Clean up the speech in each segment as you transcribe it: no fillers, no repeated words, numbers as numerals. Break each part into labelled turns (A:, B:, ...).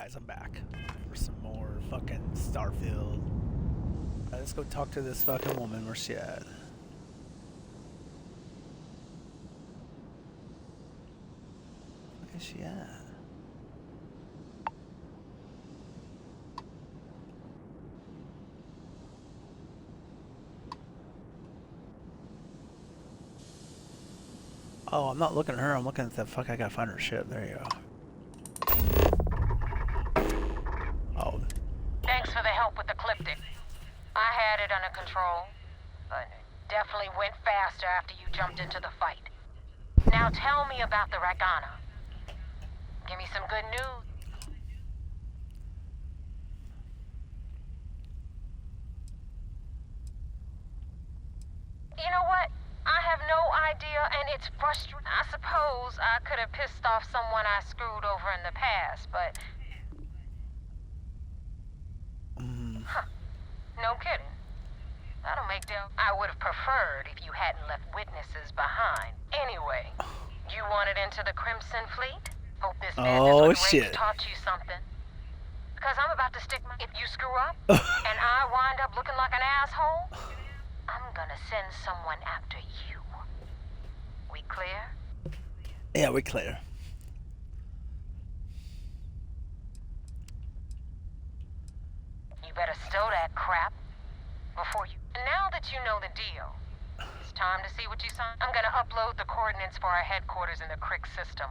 A: guys, I'm back for some more fucking Starfield. Let's go talk to this fucking woman. Where's she at? Where is she at? Oh, I'm not looking at her. I'm looking at the fuck. I gotta find her ship. There you go. Oh.
B: Thanks for the help with the Cliptic. I had it under control, but it definitely went faster after you jumped into the fight. Now tell me about the Ragana. Give me some good news. You know what? I have no idea, and it's frustrating. I suppose I could have pissed off someone I screwed over in the past, but... Huh. No kidding. That'll make deal. I would have preferred if you hadn't left witnesses behind. Anyway, you wanted into the Crimson Fleet? Hope this business with Rick taught you something. Because I'm about to stick my... If you screw up, and I wind up looking like an asshole, I'm gonna send someone after you. We clear?
A: Yeah, we clear.
B: You better stow that crap before you... Now that you know the deal, it's time to see what you signed. I'm gonna upload the coordinates for our headquarters in the Crick system.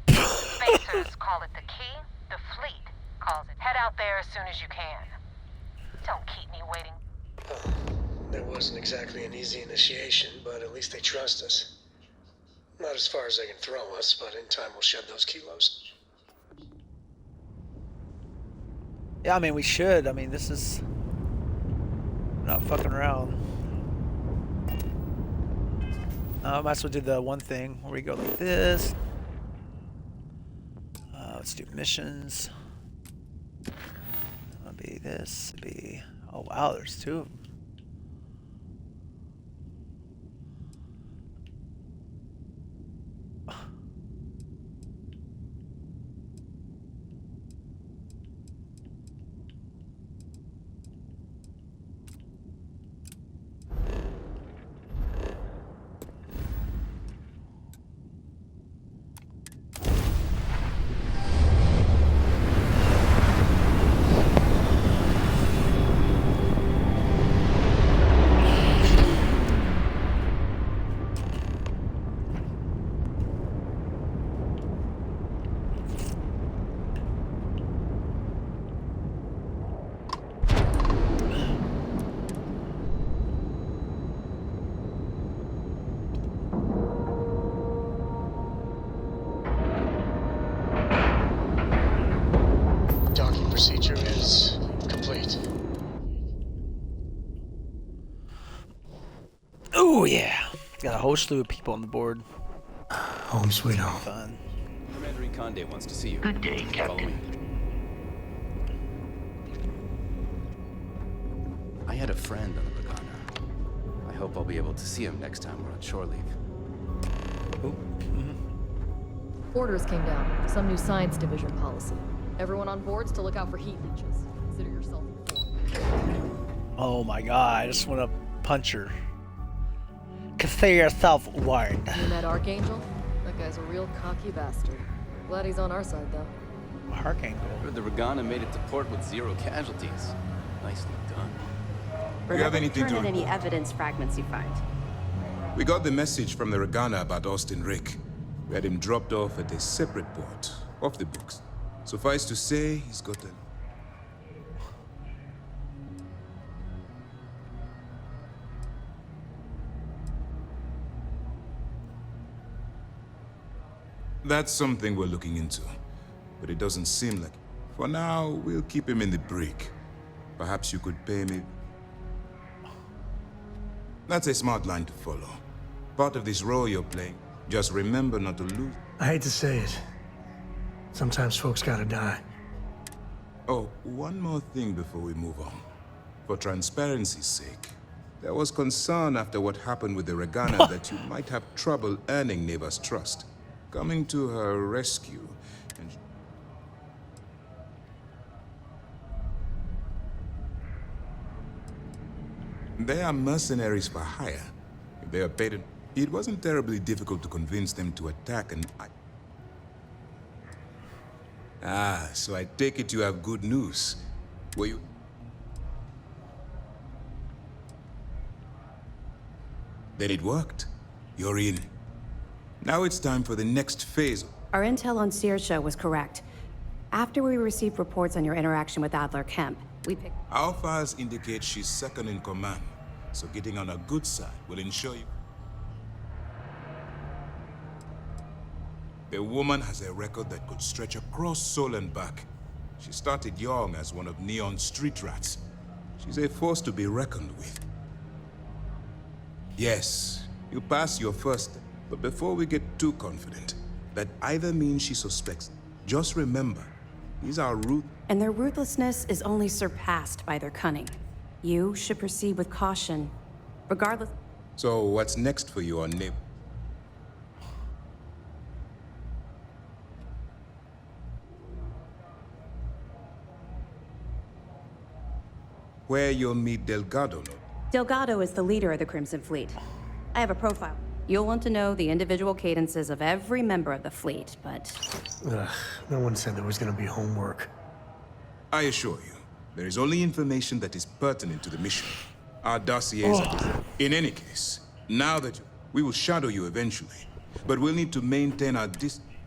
B: Spacers call it the key, the fleet calls it. Head out there as soon as you can. Don't keep me waiting.
C: That wasn't exactly an easy initiation, but at least they trust us. Not as far as they can throw us, but in time we'll shed those kilos.
A: Yeah, I mean, we should. I mean, this is... not fucking around. I might as well do the one thing where we go like this. Let's do missions. That'll be this. It'll be... oh, wow, there's two of them.
C: Procedure is complete.
A: Oh yeah, got a whole slew of people on the board.
C: Home sweet home.
A: Fun.
D: Commander Conde wants to see you.
E: Good day, Captain.
D: I had a friend on the Ragana. I hope I'll be able to see him next time we're on shore leave.
F: Orders came down. Some new science division policy. Everyone on board's to look out for heat leeches. Consider yourself informed.
A: Oh my god, I just want to punch her. Consider yourself warned.
F: You met Archangel? That guy's a real cocky bastard. Glad he's on our side, though.
A: Archangel.
D: Heard the Ragana made it to port with 0 casualties. Nicely done.
G: Do you have anything to
H: report? Any evidence fragments you find?
G: We got the message from the Ragana about Austin Rick. We had him dropped off at a separate port, off the books. Suffice to say, he's got a... That's something we're looking into, but it doesn't seem like... For now, we'll keep him in the brig. Perhaps you could pay me... That's a smart line to follow. Part of this role you're playing, just remember not to lose...
C: I hate to say it. Sometimes folks gotta die.
G: Oh, one more thing before we move on. For transparency's sake, there was concern after what happened with the Ragana that you might have trouble earning Neva's trust. Coming to her rescue and... They are mercenaries for hire. If they are paid, it wasn't terribly difficult to convince them to attack and Ah, so I take it you have good news. Were you... Then it worked. You're in. Now it's time for the next phase.
H: Our intel on Saoirse was correct. After we received reports on your interaction with Adler Kemp, we picked...
G: Our files indicate she's second in command, so getting on a good side will ensure you... The woman has a record that could stretch across Seoul and back. She started young as one of Neon's street rats. She's a force to be reckoned with. Yes, you passed your first, but before we get too confident, that either means she suspects. Just remember, these are
H: And their ruthlessness is only surpassed by their cunning. You should proceed with caution, regardless...
G: So what's next for you on Nib? Where you'll meet Delgado, no?
H: Delgado is the leader of the Crimson Fleet. I have a profile. You'll want to know the individual cadences of every member of the fleet, but...
C: Ugh, no one said there was gonna be homework.
G: I assure you, there is only information that is pertinent to the mission. Our dossiers are... In any case, now that we will shadow you eventually, but we'll need to maintain our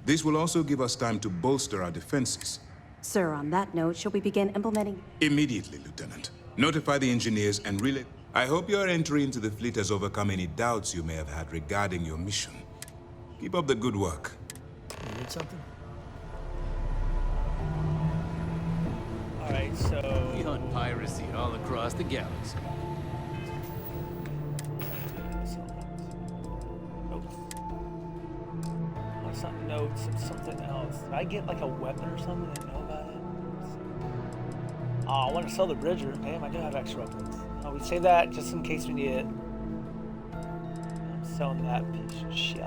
G: This will also give us time to bolster our defenses.
H: Sir, on that note, shall we begin implementing...
G: Immediately, Lieutenant. Notify the engineers and relay... I hope your entry into the fleet has overcome any doubts you may have had regarding your mission. Keep up the good work.
C: You need something?
A: Alright, so...
D: We hunt piracy all across the galaxy.
A: Notes. Oh, it's not notes, it's something else. Did I get like a weapon or something? I didn't know about it. Oh, I want to sell the Bridger. Damn, I do have extra weapons. Oh, we save that just in case we need it. I'm selling that piece of shit.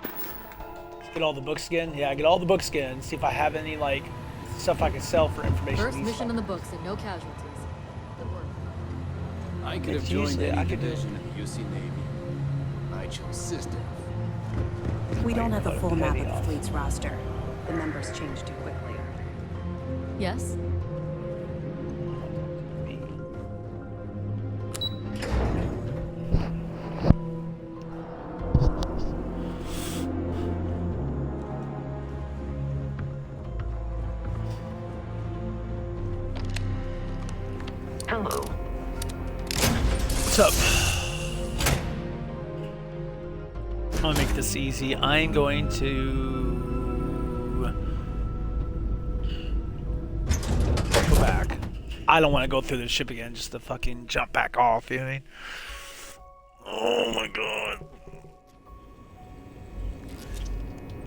A: Let's get all the books again. Yeah, get all the books again. See if I have any like stuff I can sell for information.
F: First mission in the books and no casualties. Good work.
D: I could have
A: It's
D: joined
A: usually-
D: any
A: I could do-
D: division in the UC Navy. I chose system.
H: We don't have the
A: Like,
H: full map of
A: petty
H: the
A: off.
H: fleet's roster. The members change too quickly.
F: Yes?
B: Hello.
A: What's up? I'm gonna make this easy. I'm going to go back. I don't want to go through this ship again just to fucking jump back off, you know what I mean? Oh my god.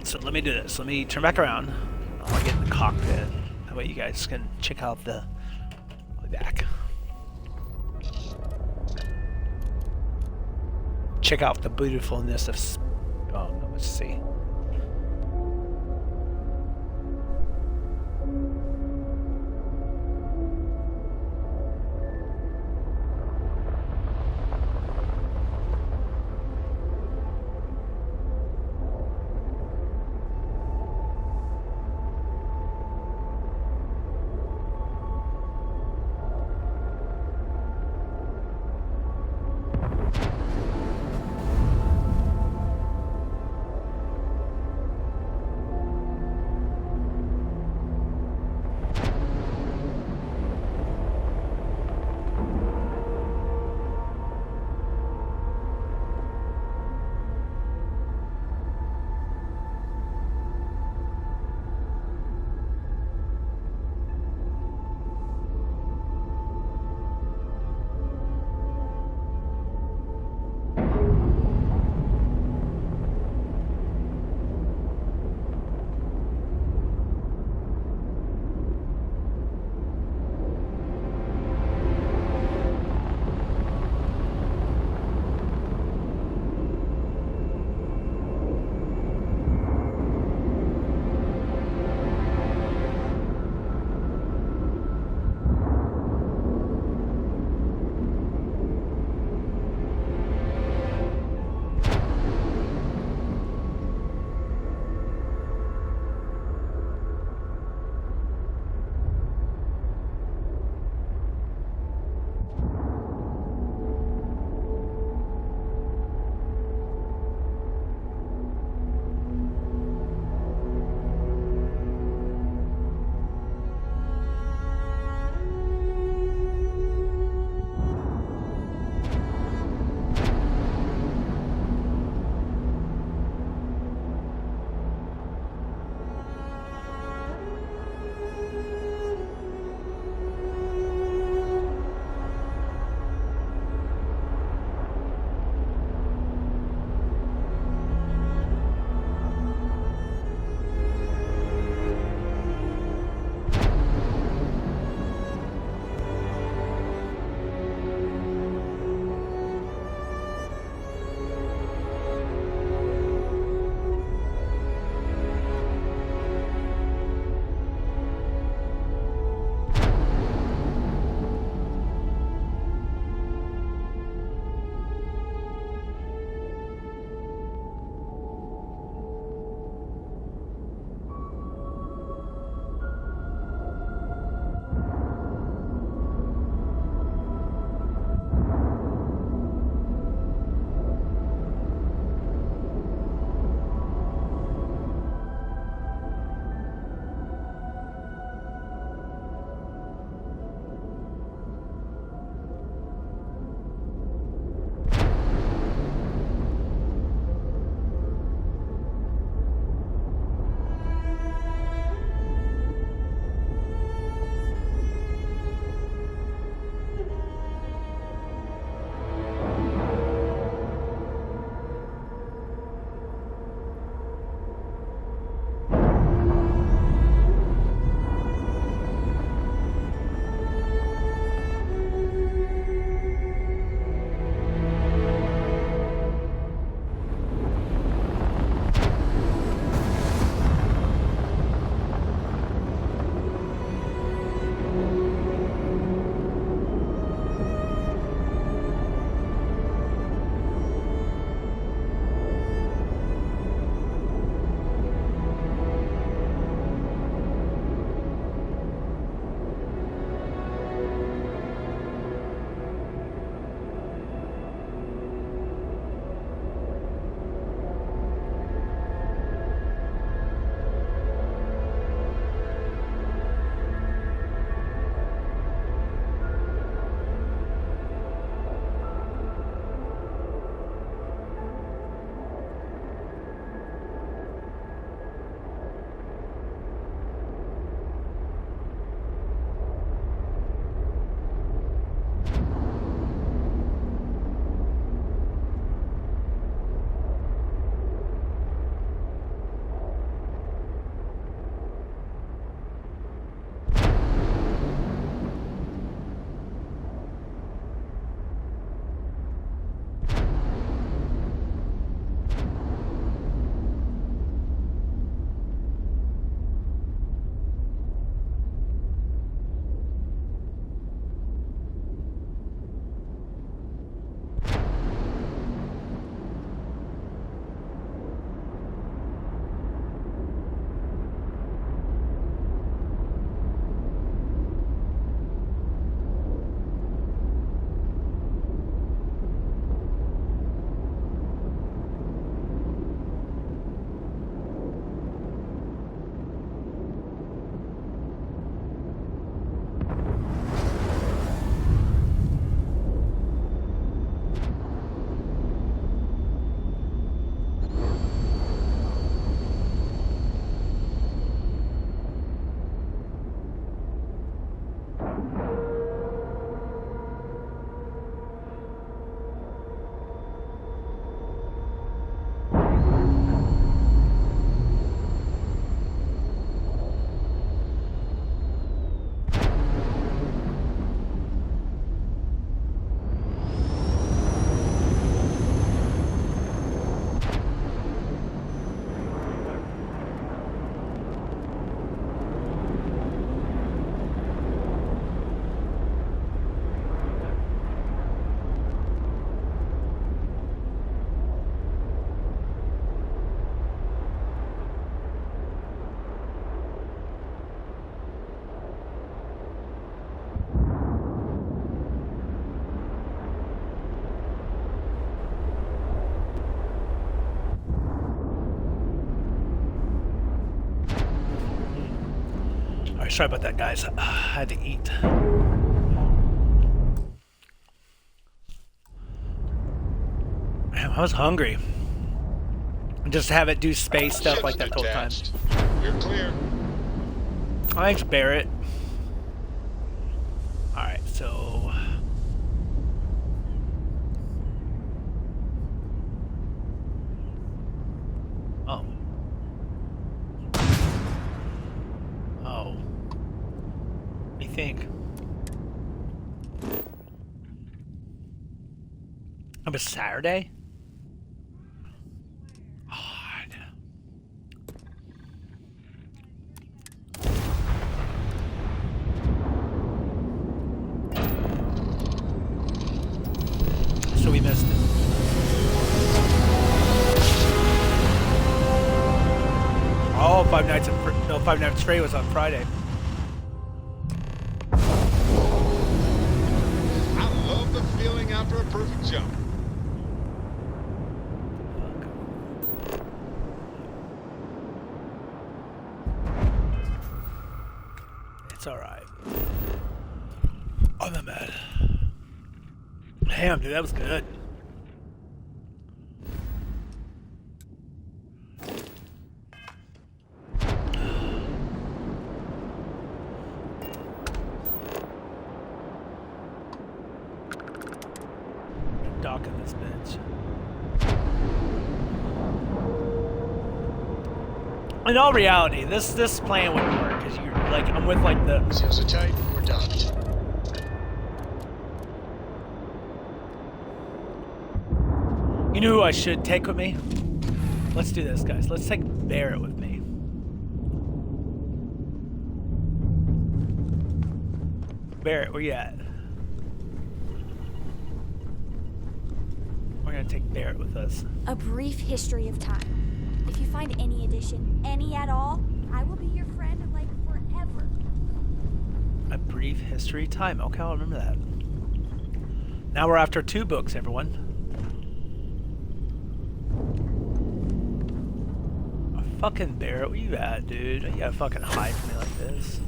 A: So let me do this. Let me turn back around. I want to get in the cockpit. That way you guys can check out the... I'll be back. Check out the beautifulness of... Oh, no, let's see. Alright, sorry about that, guys. I had to eat. Man, I was hungry. And just have it do space stuff like that the whole time.
E: We're clear.
A: Thanks, Barrett. Alright, so... Oh. Oh. What do you think? It was Saturday? God. So we missed it. Oh, Five Nights at Freddy was on Friday.
E: I love the feeling after a perfect jump.
A: It's alright. I'm not mad. Damn, dude, that was good. Docking this bitch. In all reality, this plan wouldn't work because you're like I'm with like the.
C: Seals are tight. We're docked.
A: You know who I should take with me? Let's do this, guys. Let's take Barrett with me. Barrett, where you at? We're gonna take Barrett with us.
I: A brief history of time. If you find any addition, any at all, I will be your friend like forever.
A: A brief history time. Okay, I'll remember that. Now we're after 2 books, everyone. Oh, fucking Barrett, where you at, dude? You gotta fucking hide from me like this.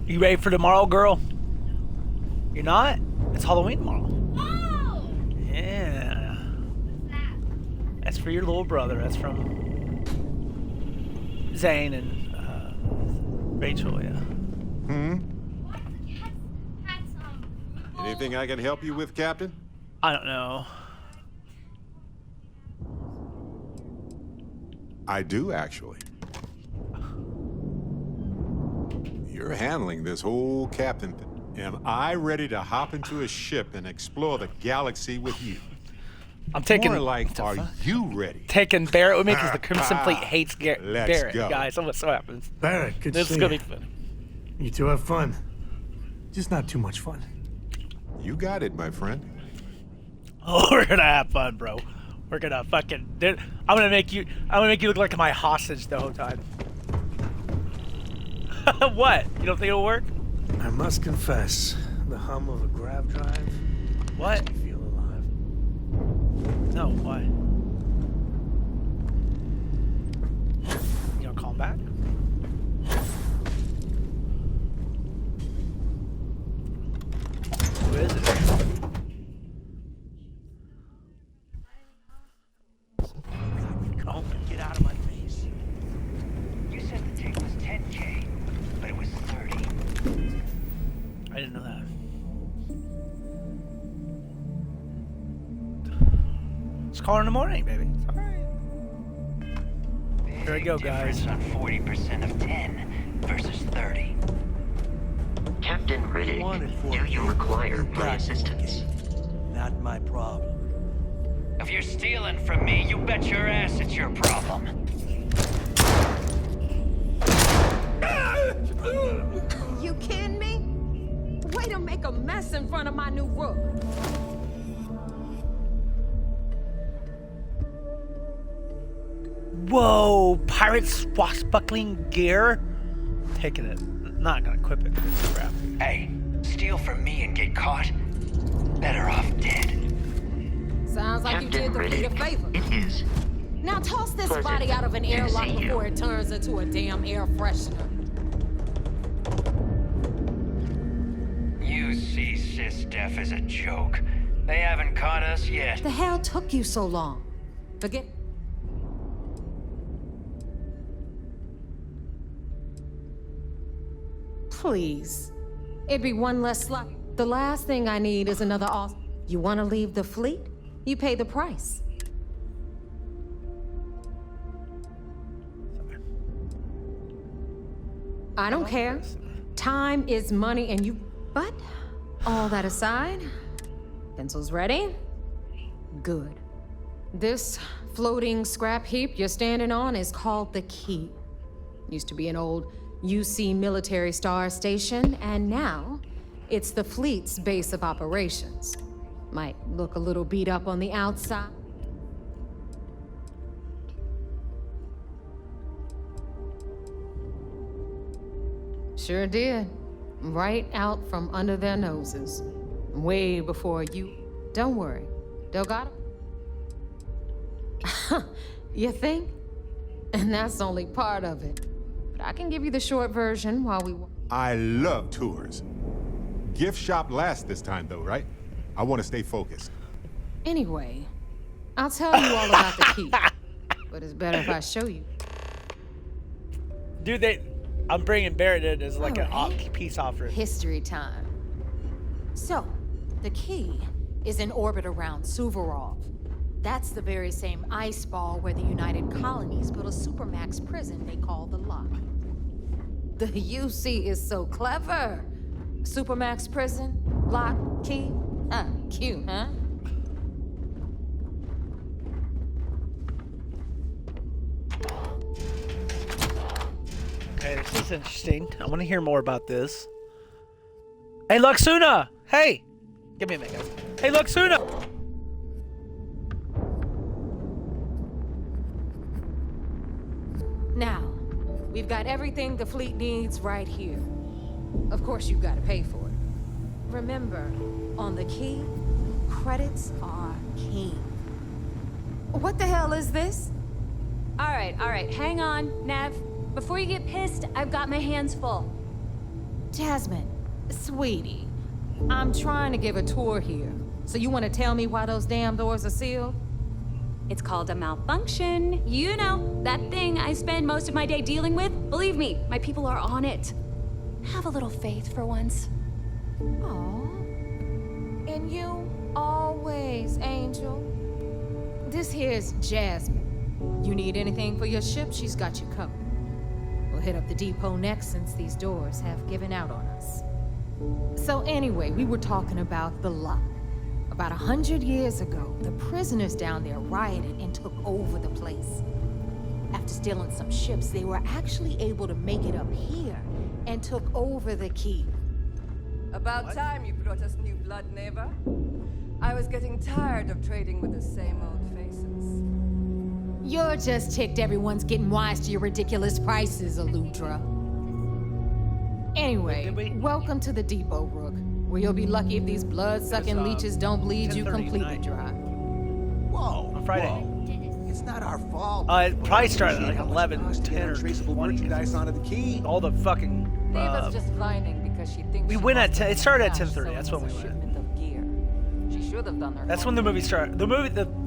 A: You ready for tomorrow, girl? You're not? It's Halloween tomorrow.
I: Oh!
A: Yeah.
I: What's that?
A: That's for your little brother. That's from Zane and Rachel, yeah.
E: Anything I can help you with, Captain?
A: I don't know.
E: I do, actually. You're handling this whole captain thing. Am I ready to hop into a ship and explore the galaxy with you?
A: I'm taking.
E: More like, are you ready?
A: Taking Barrett with me because the Crimson Fleet hates Barrett,
E: go.
A: guys. So what happens?
J: Barrett, good to
A: This
J: see
A: is gonna
J: you.
A: be fun.
J: You two have fun. Just not too much fun.
E: You got it, my friend.
A: Oh, we're gonna have fun, bro. We're gonna fucking. Dude, I'm gonna make you look like my hostage the whole time. What? You don't think it'll work?
J: I must confess, the hum of a grav drive
A: What?
J: makes me feel alive.
A: No. Why? You gonna call him back? Who is it? Oh, get out of my face.
K: You said the take was 10K, but it was 30.
A: I didn't know that. Let's call her in the morning, baby. It's all right. Here we go, guys.
K: Difference on 40% of 10 versus 30.
L: Captain Riddick, do you require my assistance?
K: Not my problem. If you're stealing from me, you bet your ass it's your problem.
B: You kidding me? Way to make a mess in front of my new rook.
A: Whoa, pirate swashbuckling gear? Taking it. Not gonna equip it. It's crap.
K: Hey, steal from me and get caught? Better off dead.
B: Sounds like you did the fleet a favor.
L: It is.
B: Now toss this
L: Pleasure
B: body out of an
L: to
B: airlock
L: see you.
B: before it turns into a damn air freshener.
K: You see Sys-Def as a joke. They haven't caught us yet.
B: The hell took you so long? Forget. Please. It'd be one less slot. The last thing I need is another off. You want to leave the fleet? You pay the price. I don't care. Time is money and you... But, all that aside, pencils ready? Good. This floating scrap heap you're standing on is called the Key. Used to be an old UC military star station, and now it's the fleet's base of operations. Might look a little beat up on the outside. Sure did. Right out from under their noses. Way before you... Don't worry. Delgado? You think? And that's only part of it. But I can give you the short version while we...
E: I love tours. Gift shop last this time, though, right? I want to stay focused.
B: Anyway, I'll tell you all about the Key. But it's better if I show you.
A: Dude, I'm bringing Barrett in as like an
B: Alright.
A: peace offering.
B: History time. So, the Key is in orbit around Suvorov. That's the very same ice ball where the United Colonies built a supermax prison they call the Lock. The UC is so clever. Supermax prison, Lock, Key. Cute, huh?
A: Okay, this is interesting. I want to hear more about this. Hey, Luxuna! Hey! Give me a minute, guys. Hey, Luxuna!
B: Now, we've got everything the fleet needs right here. Of course, you've got to pay for it. Remember, on the Key, credits are king. What the hell is this?
I: All right, hang on, Nev. Before you get pissed, I've got my hands full.
B: Jasmine, sweetie, I'm trying to give a tour here. So you want to tell me why those damn doors are sealed?
I: It's called a malfunction. You know, that thing I spend most of my day dealing with. Believe me, my people are on it. Have a little faith for once.
B: Aw. And you always, Angel. This here's Jasmine. You need anything for your ship, she's got you covered. We'll hit up the depot next since these doors have given out on us. So anyway, we were talking about the Lock. About 100 years ago, the prisoners down there rioted and took over the place. After stealing some ships, they were actually able to make it up here and took over the Key.
M: About time you brought us new blood, Neva. I was getting tired of trading with the same old faces.
B: You're just ticked everyone's getting wise to your ridiculous prices, Aludra. Anyway, welcome to the depot, Rook, where you'll be lucky if these blood-sucking leeches don't bleed you completely dry.
J: Whoa.
A: On Friday.
J: Whoa. It's not our fault.
A: It probably started at like 11, 10, or
J: traceable
A: 20.
J: merchandise onto the Key.
A: All the fucking...
M: Neva's just whining because she thinks
A: we
M: she
A: went at
M: lost
A: 10. It
M: her
A: started at
M: cash
A: 10:30.
M: selling
A: That's when
M: us
A: we
M: a
A: went.
M: shipment of gear. She should have done her
A: That's when the movie started.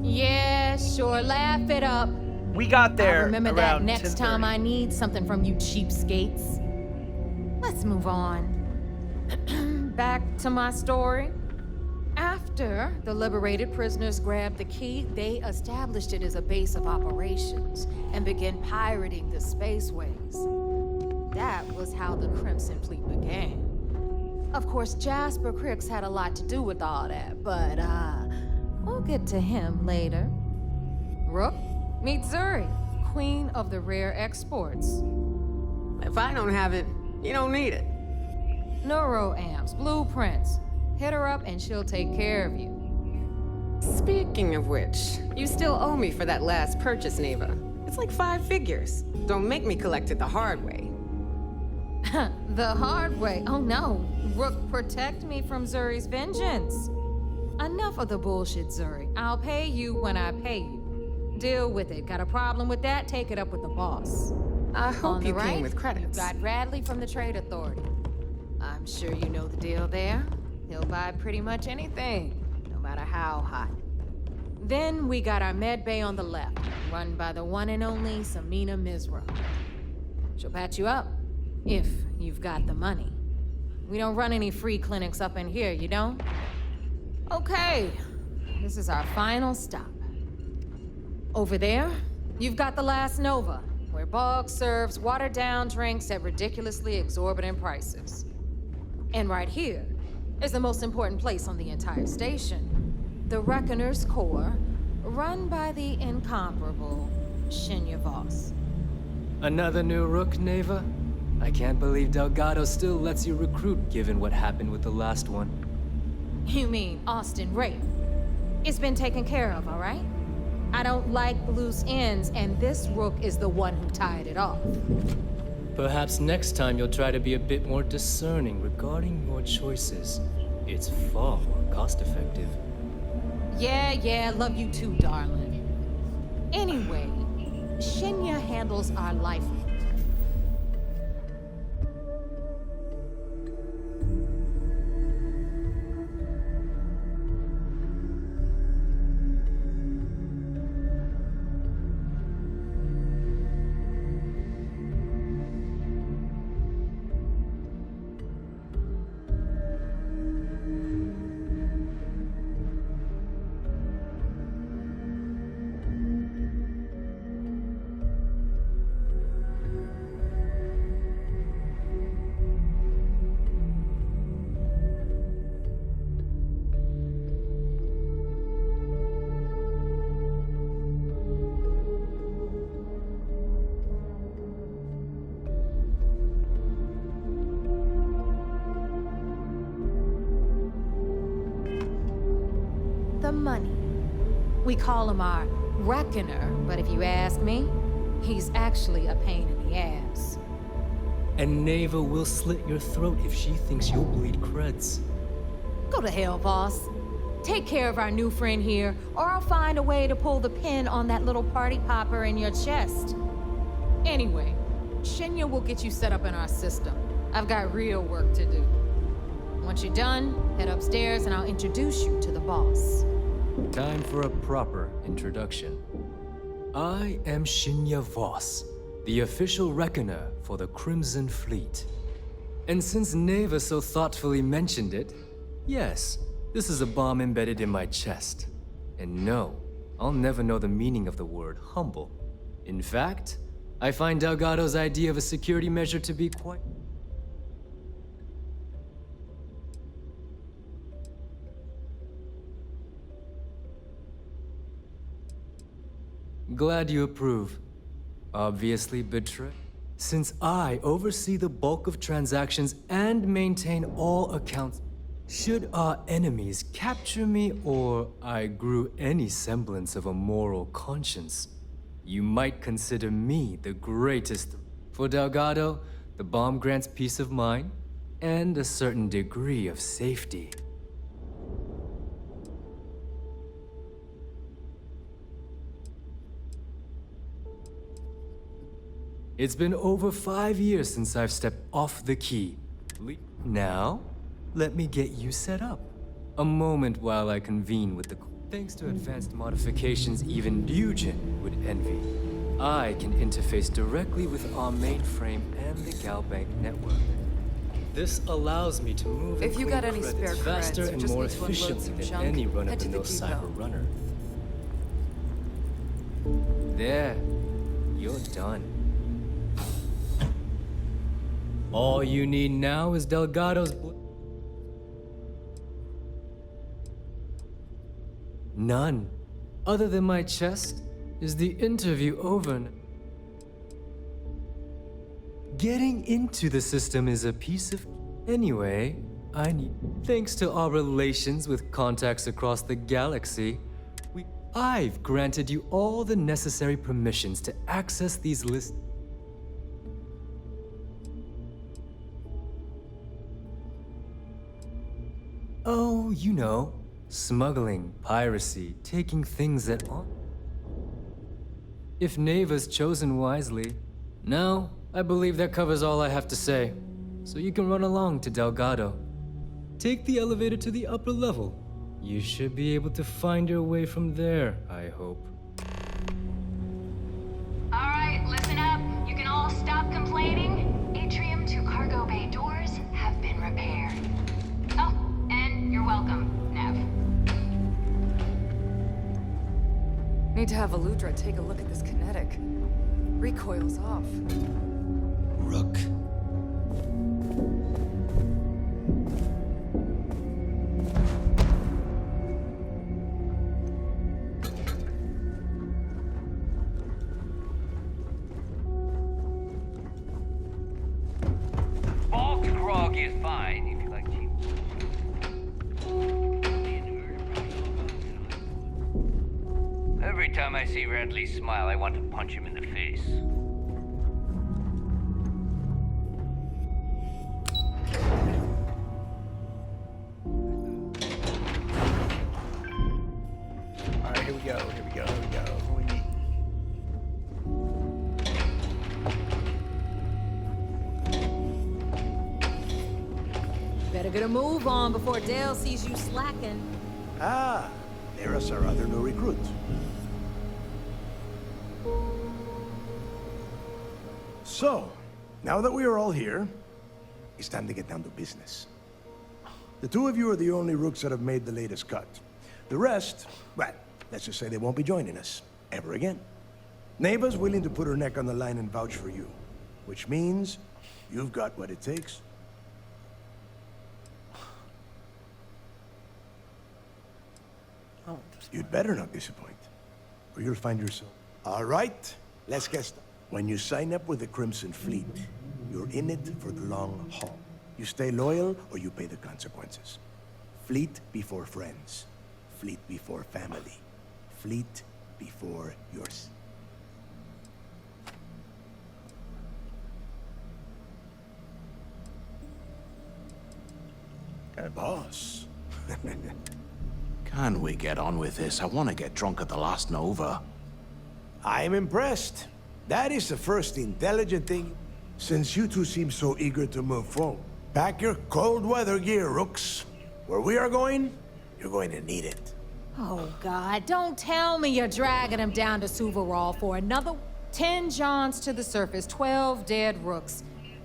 B: Yeah, sure, laugh it up.
A: We got there
B: I'll remember that
A: around
B: next
A: 10:30.
B: time I need something from you cheapskates. Let's move on. Back to my story. After the liberated prisoners grabbed the Key, they established it as a base of operations and began pirating the spaceways. That was how the Crimson Fleet began. Of course, Jasper Cricks had a lot to do with all that, but we'll get to him later. Rook, meet Zuri, queen of the rare exports.
M: If I don't have it,
N: You don't need it.
M: Neuroamps, blueprints. Hit her up and she'll take care of you.
N: Speaking of which, you still owe me for that last purchase, Neva. It's like 5 figures. Don't make me collect it the hard way.
M: The hard way? Oh no. Rook, protect me from Zuri's vengeance. Enough of the bullshit, Zuri. I'll pay you when I pay you. Deal with it. Got a problem with that? Take it up with the boss.
N: I hope you
M: right,
N: came with credits.
M: You've got Radley from the Trade Authority. I'm sure you know the deal there. He'll buy pretty much anything, no matter how hot. Then we got our med bay on the left, run by the one and only Samina Mizra. She'll patch you up, if you've got the money. We don't run any free clinics up in here, you don't? Okay, this is our final stop. Over there, you've got the Last Nova, where Bog serves watered-down drinks at ridiculously exorbitant prices. And right here is the most important place on the entire station. The Reckoner's Core, run by the incomparable Shinya Voss.
O: Another new Rook, Neva? I can't believe Delgado still lets you recruit, given what happened with the last one.
M: You mean Austin Rape? It's been taken care of, all right? I don't like loose ends, and this Rook is the one who tied it off.
O: Perhaps next time you'll try to be a bit more discerning regarding your choices. It's far more cost-effective.
M: Yeah, love you too, darling. Anyway, Shinya handles our life. The money. We call him our Reckoner, but if you ask me, he's actually a pain in the ass.
O: And Neva will slit your throat if she thinks you'll bleed creds.
M: Go to hell, boss. Take care of our new friend here, or I'll find a way to pull the pin on that little party popper in your chest. Anyway, Shinya will get you set up in our system. I've got real work to do. Once you're done, head upstairs and I'll introduce you to the boss.
O: Time for a proper introduction. I am Shinya Voss, the official reckoner for the Crimson Fleet. And since Neva so thoughtfully mentioned it, yes, this is a bomb embedded in my chest. And no, I'll never know the meaning of the word humble. In fact, I find Delgado's idea of a security measure to be quite... Glad you approve. Obviously betray. Since I oversee the bulk of transactions and maintain all accounts, should our enemies capture me or I grew any semblance of a moral conscience, you might consider me the greatest. For Delgado, the bomb grants peace of mind and a certain degree of safety. It's been over 5 years since I've stepped off the key. Now, let me get you set up. A moment while I convene with the... Thanks to advanced modifications even Dugin would envy, I can interface directly with our mainframe and the Galbank network. This allows me to move and
M: If you
O: clear
M: got any
O: credits
M: spare
O: faster
M: creds,
O: and
M: just
O: more
M: need to unload
O: efficiently
M: some
O: than
M: junk,
O: any
M: head to
O: run-of-the-mill
M: the depot.
O: cyber runner. There, you're done. All you need now is Delgado's None. Other than my chest, is the interview over? Getting into the system is a piece of... Anyway, thanks to our relations with contacts across the galaxy, I've granted you all the necessary permissions to access these lists. Oh, you know, smuggling, piracy, taking things that aren't. If Neva's chosen wisely. Now, I believe that covers all I have to say. So you can run along to Delgado. Take the elevator to the upper level. You should be able to find your way from there, I hope.
I: All right, listen up. You can all stop complaining. Atrium to cargo bay doors have been repaired. Oh, and you're welcome, Nev.
F: Need to have Aludra take a look at this kinetic. Recoil's off.
J: Rook.
K: Bulk grog is fine if you like cheap. Every time I see Radley smile, I want to punch him in the face.
A: Alright, here we go. Who we need?
M: Better get a move on before Dale sees you slacking.
J: Ah, there's our other new recruit. So, now that we are all here, it's time to get down to business. The two of you are the only rooks that have made the latest cut. The rest, well, let's just say they won't be joining us ever again. Neva's willing to put her neck on the line and vouch for you, which means you've got what it takes. You'd better not disappoint, or you'll find yourself. All right, let's get started. When you sign up with the Crimson Fleet, you're in it for the long haul. You stay loyal, or you pay the consequences. Fleet before friends. Fleet before family. Fleet before yours. Boss.
P: Can we get on with this? I want to get drunk at the last Nova.
J: I'm impressed. That is the first intelligent thing. Since you two seem so eager to move forward, pack your cold weather gear, Rooks. Where we are going, you're going to need it.
M: Oh, God, don't tell me you're dragging him down to Suvarall for another 10 Johns to the surface, 12 dead Rooks.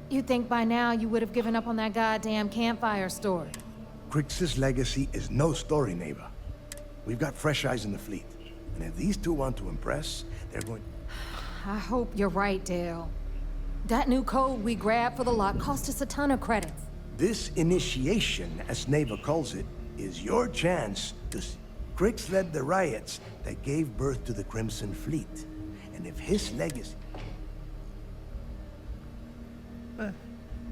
M: You'd think by now you would have given up on that goddamn campfire story.
J: Crix's legacy is no story, Neva. We've got fresh eyes in the fleet. And if these two want to impress, they're going...
M: I hope you're right, Dale. That new code we grabbed for the lock cost us a ton of credits.
J: This initiation, as Neva calls it, is your chance to... Crix led the riots that gave birth to the Crimson Fleet. And if his legacy...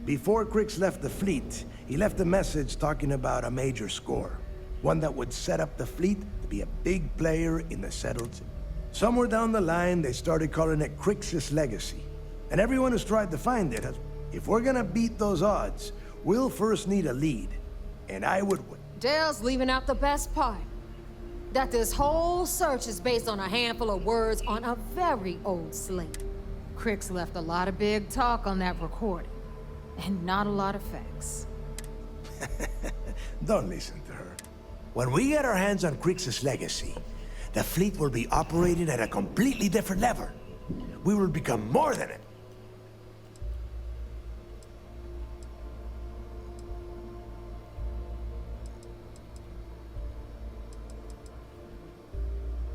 J: Before Crix left the fleet, he left a message talking about a major score. One that would set up the fleet to be a big player in the settled... Somewhere down the line, they started calling it Crix's legacy. And everyone who's tried to find it has... If we're gonna beat those odds, we'll first need a lead. And I would...
M: Dale's leaving out the best part. That this whole search is based on a handful of words on a very old slate. Crix left a lot of big talk on that recording. And not a lot of facts.
J: Don't listen to her. When we get our hands on Crix's legacy, the fleet will be operating at a completely different level. We will become more than it.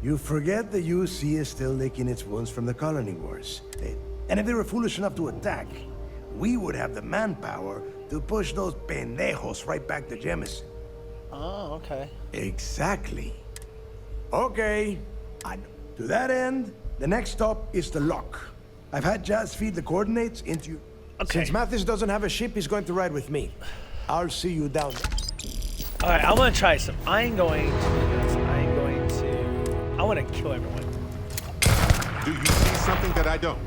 J: You forget the UC is still licking its wounds from the colony wars. And if they were foolish enough to attack, we would have the manpower to push those pendejos right back to Jemison.
A: Oh, okay.
J: Exactly. Okay. To that end, the next stop is the lock. I've had Jazz feed the coordinates into...
A: Okay.
J: Since Mathis doesn't have a ship, he's going to ride with me. I'll see you down there.
A: Alright, I'm gonna try some. I ain't going to do this. I want to kill everyone.
E: Do you see something that I don't?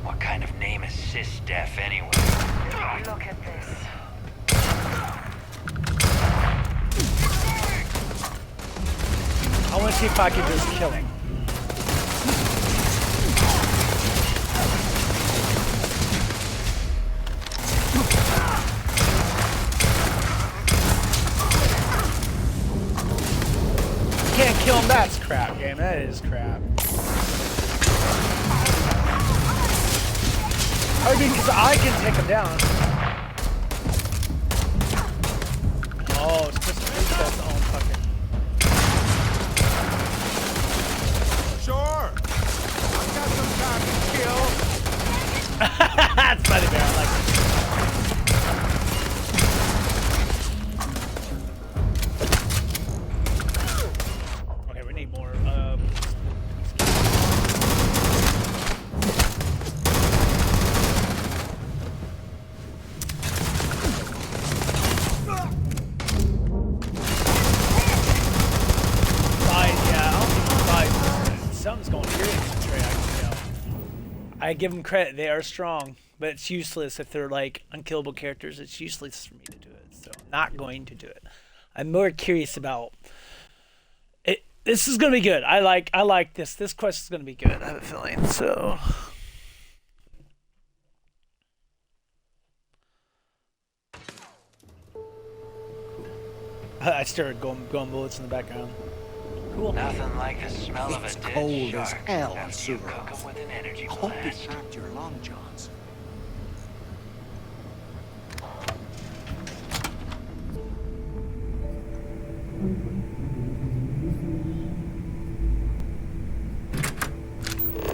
K: What kind of name is Sys-Def anyway?
B: Look at this.
A: I want to see if I can just kill him. Can't kill him. That's crap, game. That is crap. I mean, because I can take him down. Oh, it's just his own fucking.
E: Sure. I've got some time to kill.
A: That's funny, man. I like it. Okay, we need more. Something's going through this tray, I can tell. I give them credit, they are strong, but it's useless if they're like unkillable characters. It's useless for me to do it, so I'm not going to do it. I'm more curious about it. This is gonna be good. I like this. This quest is gonna be good. I have a feeling. So I started going bullets in the background. Cool.
K: Nothing like the smell of a dead
P: cold as
K: shark
P: hell on
K: after you
P: Subaru.
K: cook 'em with an energy
P: I hope you
K: blast.
P: packed your long johns.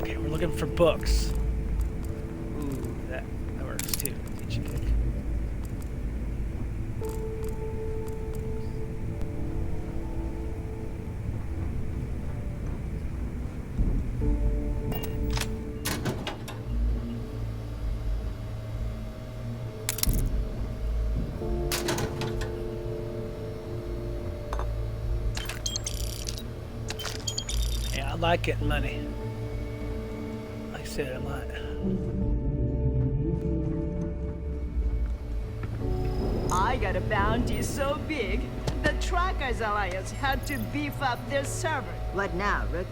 A: Okay, we're looking for books. Ooh, that works too. Teach you pick. Yeah, I like getting money. Like I said, I'm not.
Q: I got a bounty so big, the Trackers Alliance had to beef up their server. What now, Rook?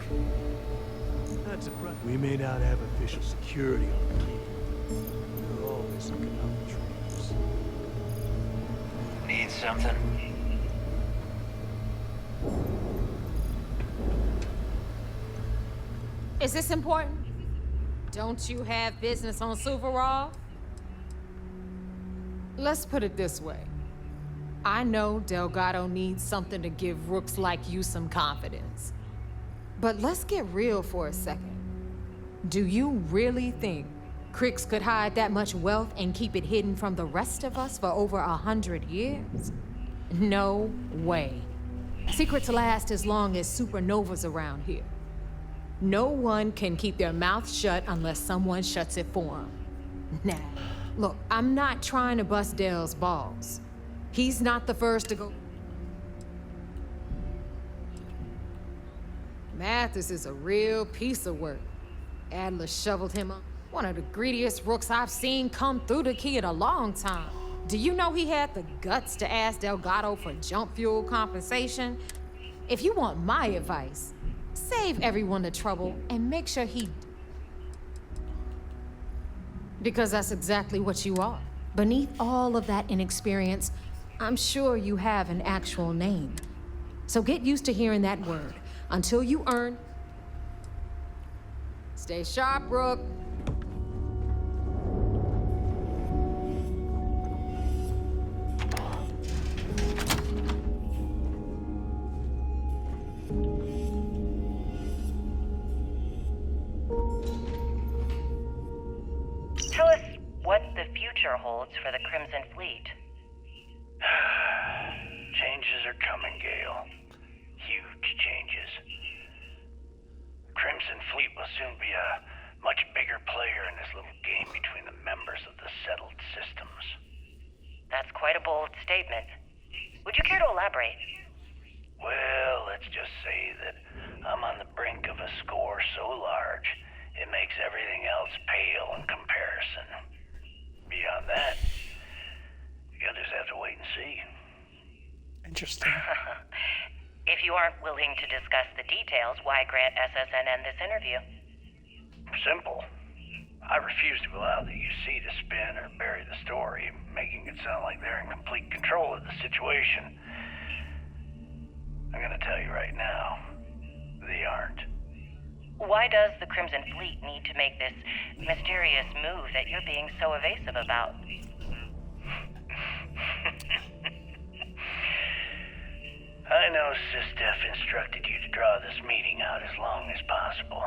J: That's a problem. We may not have official security on the key. We're always looking out for traitors.
K: Need something?
M: Is this important? Don't you have business on Suvarov? Let's put it this way. I know Delgado needs something to give rooks like you some confidence. But let's get real for a second. Do you really think Crix could hide that much wealth and keep it hidden from the rest of us for over 100 years? No way. Secrets last as long as supernovas around here. No one can keep their mouth shut unless someone shuts it for them. Now, look, I'm not trying to bust Dale's balls. He's not the first to go. Mathis is a real piece of work. Adler shoveled him up. One of the greediest rooks I've seen come through the key in a long time. Do you know he had the guts to ask Delgado for jump fuel compensation? If you want my advice, save everyone the trouble and make sure he... Because that's exactly what you are. Beneath all of that inexperience, I'm sure you have an actual name. So get used to hearing that word until you earn... Stay sharp, Rook.
B: Tell us what the future holds for the Crimson Fleet.
K: Changes are coming, Gale. Huge changes. Crimson Fleet will soon be a much bigger bigger player in this little game between the members of the settled systems.
B: That's quite a bold statement. Would you care to elaborate?
K: Well, let's just say that I'm on the brink of a score so large, it makes everything else pale in comparison. Beyond that, you'll just have to wait and see.
A: Interesting.
B: If you aren't willing to discuss the details, why grant SSNN this interview?
K: Simple. I refuse to allow the UC to spin or bury the story, making it sound like they're in complete control of the situation. I'm gonna tell you right now, they aren't.
B: Why does the Crimson Fleet need to make this mysterious move that you're being so evasive about?
K: I know SysDef instructed you to draw this meeting out as long as possible.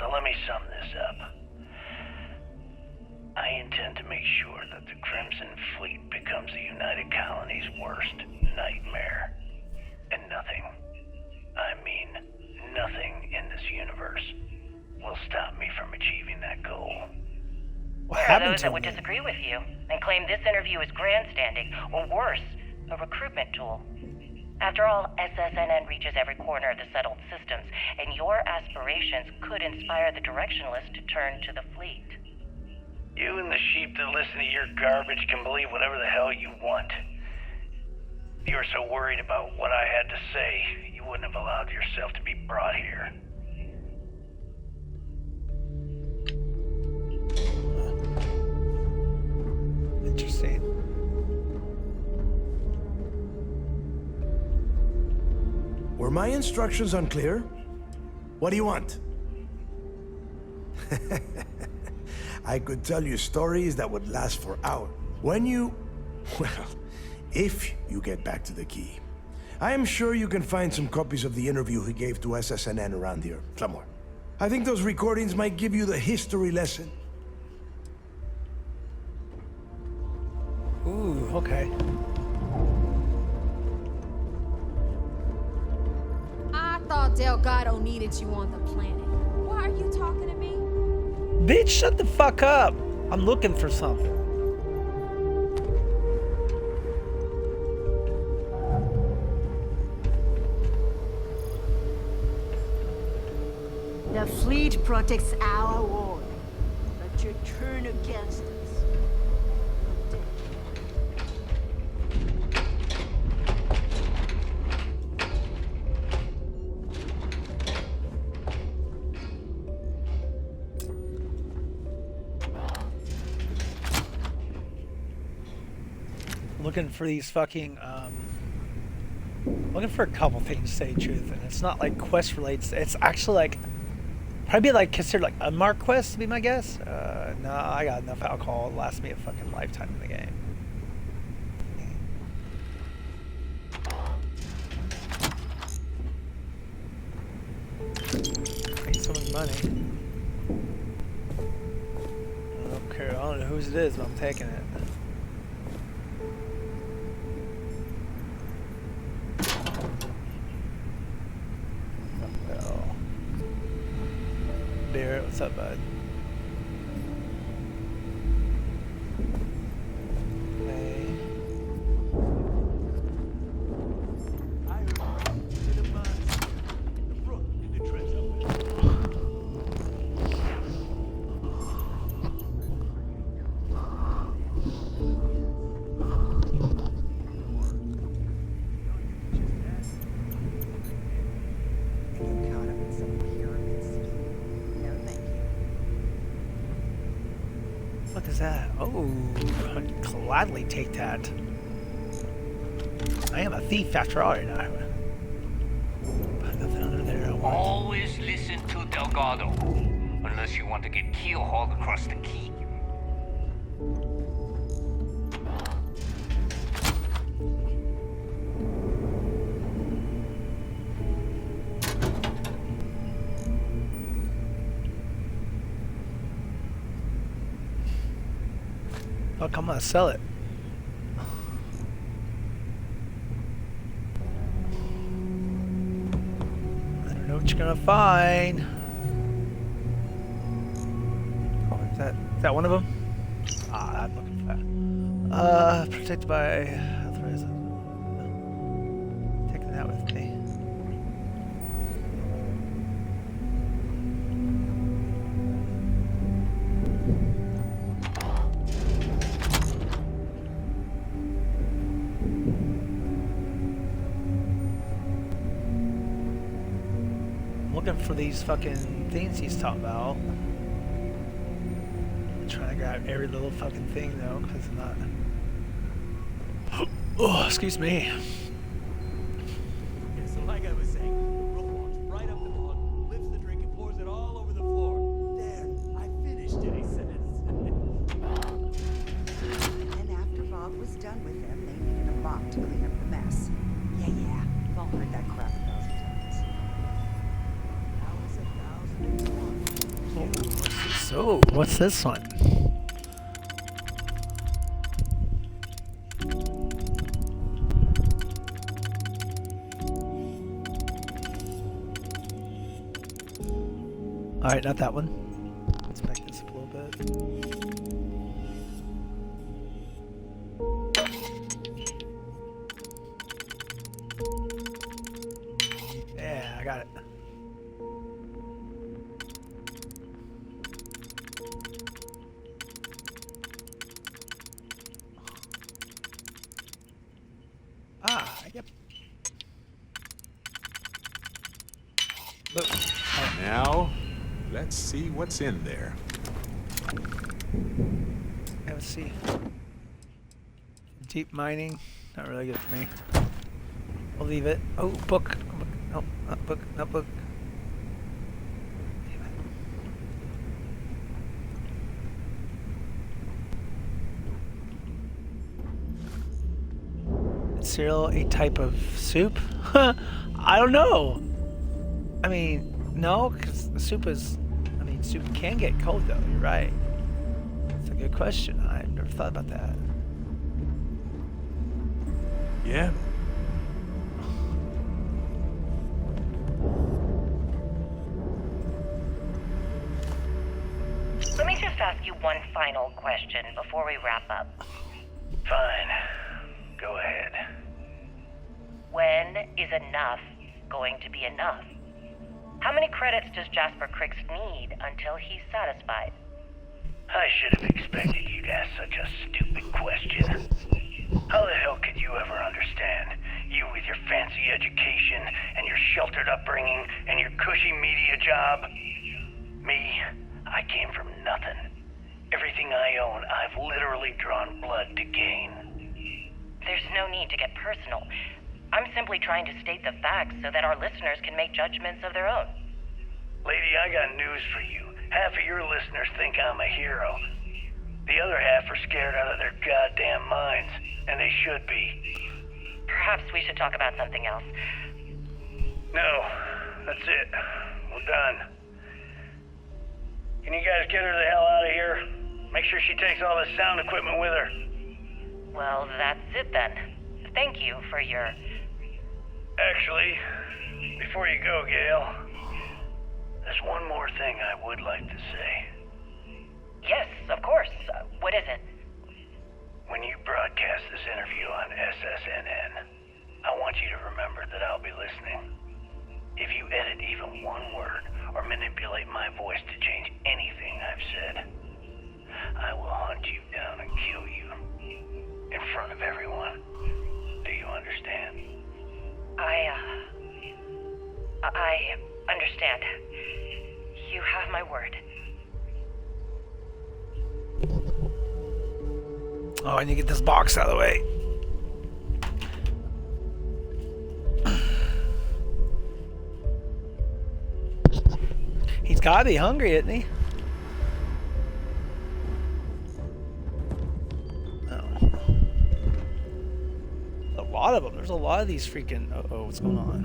K: So let me sum this up. I intend to make sure that the Crimson Fleet becomes the United Colony's worst nightmare. And nothing, I mean nothing in this universe, will stop me from achieving that goal.
B: There are those that would disagree with you and claim this interview is grandstanding, or worse, a recruitment tool. After all, SSNN reaches every corner of the settled systems, and your aspirations could inspire the Directionalists to turn to the fleet.
K: You and the sheep that listen to your garbage can believe whatever the hell you want. If you were so worried about what I had to say, you wouldn't have allowed yourself to be brought here.
A: Interesting.
J: Were my instructions unclear? What do you want? I could tell you stories that would last for hours. When you... well, if you get back to the key. I am sure you can find some copies of the interview he gave to SSNN around here, somewhere. I think those recordings might give you the history lesson.
A: Ooh, okay.
M: I thought Delgado needed you on the planet. Why are you talking to me?
A: Bitch, shut the fuck up. I'm looking for something.
Q: The fleet protects our world, but you turn against us.
A: Looking for these fucking looking for a couple things to say the truth, and it's not like quest relates. It's actually like probably like considered like unmarked quests to be my guess. No, I got enough alcohol to last me a fucking lifetime in the game. Need someone's money. I don't care. I don't know whose it is, but I'm taking it. Barrett, what's up, bud? Hey. What is that? Oh, I'd gladly take that. I am a thief after all, you know. But nothing under there I want.
R: Always listen to Delgado, unless you want to get keel-hauled across the key.
A: Fuck, I'm gonna sell it. I don't know what you're gonna find. Is that one of them? Ah, I'm looking for that. Protected by authorized. Taking that with me. I'm looking for these fucking things he's talking about. I'm trying to grab every little fucking thing though, because I'm not. Oh, excuse me.
S: Yeah, so like I was saying, Brooke walks right up the log, lifts the drink, and pours it all over the floor. There, I finished it, he says.
T: And after Bob was done with them, they needed a mop to clean up the mess. Yeah, we've all heard that crap 1,000 times.
A: Oh, so, what's this one? Alright, not that one. Let's back this up a little bit. Yeah, I got it. Ah, yep. Look.
E: Now, let's see what's in there.
A: Let's see. Deep mining, not really good for me. I'll leave it. Oh, book. No, not book, not book. Cereal, a type of soup? I don't know. I mean, no, because the soup is. I mean, soup can get cold though. You're right. That's a good question. I never thought about that.
J: Yeah.
B: Let me just ask you one final question before we wrap up.
K: Fine. Go ahead.
B: When is enough going to be enough? How many credits does Jasper Cricks need until he's satisfied?
K: I should have expected you to ask such a stupid question. How the hell could you ever understand? You with your fancy education and your sheltered upbringing and your cushy media job. Me, I came from nothing. Everything I own, I've literally drawn blood to gain.
B: There's no need to get personal. I'm simply trying to state the facts so that our listeners can make judgments of their own.
K: Lady, I got news for you. Half of your listeners think I'm a hero. The other half are scared out of their goddamn minds, and they should be.
B: Perhaps we should talk about something else.
K: No, that's it. We're done. Can you guys get her the hell out of here? Make sure she takes all this sound equipment with her.
B: Well, that's it then. Thank you for your...
K: Actually, before you go, Gail, there's one more thing I would like to say.
B: Yes, of course. What is it?
K: When you broadcast this interview on SSNN, I want you to remember that I'll be listening. If you edit even one word or manipulate my voice to change anything I've said, I will hunt you down and kill you in front of everyone. Do you understand?
B: I understand. You have my word.
A: Oh, I need to get this box out of the way. He's gotta be hungry, isn't he? Oh. A lot of them. There's a lot of these freaking... Uh-oh, what's going on?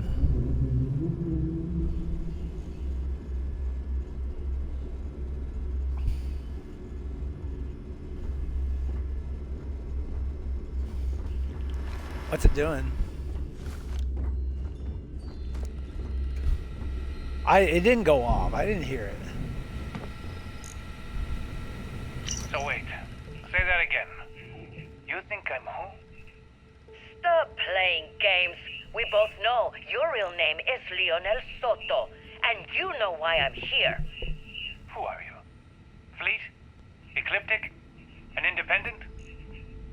A: What's it doing? It didn't go off. I didn't hear it.
R: So wait, say that again. You think I'm who?
B: Stop playing games. We both know your real name is Lionel Soto, and you know why I'm here.
R: Who are you? Fleet? Ecliptic? An independent?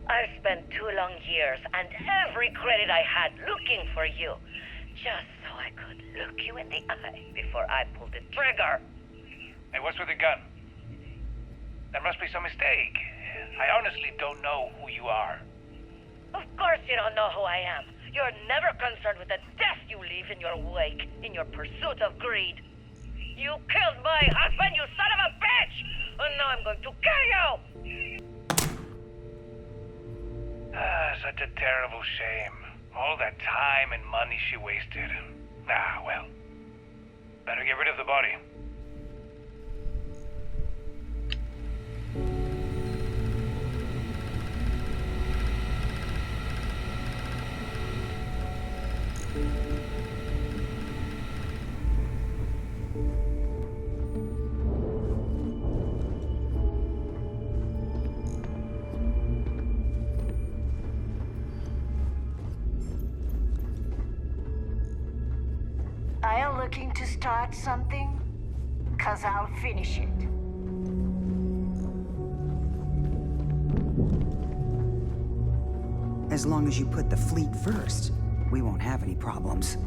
B: I spent 2 long years and every credit I had looking for you, just so I could look you in the eye before I pulled the trigger.
R: Hey, what's with the gun? There must be some mistake. I honestly don't know who you are.
B: Of course you don't know who I am. You're never concerned with the death you leave in your wake, in your pursuit of greed. You killed my husband, you son of a bitch! And now I'm going to kill you!
R: Such a terrible shame. All that time and money she wasted. Ah, well. Better get rid of the body.
Q: Are you looking to start something? 'Cause I'll finish it.
T: As long as you put the fleet first, we won't have any problems.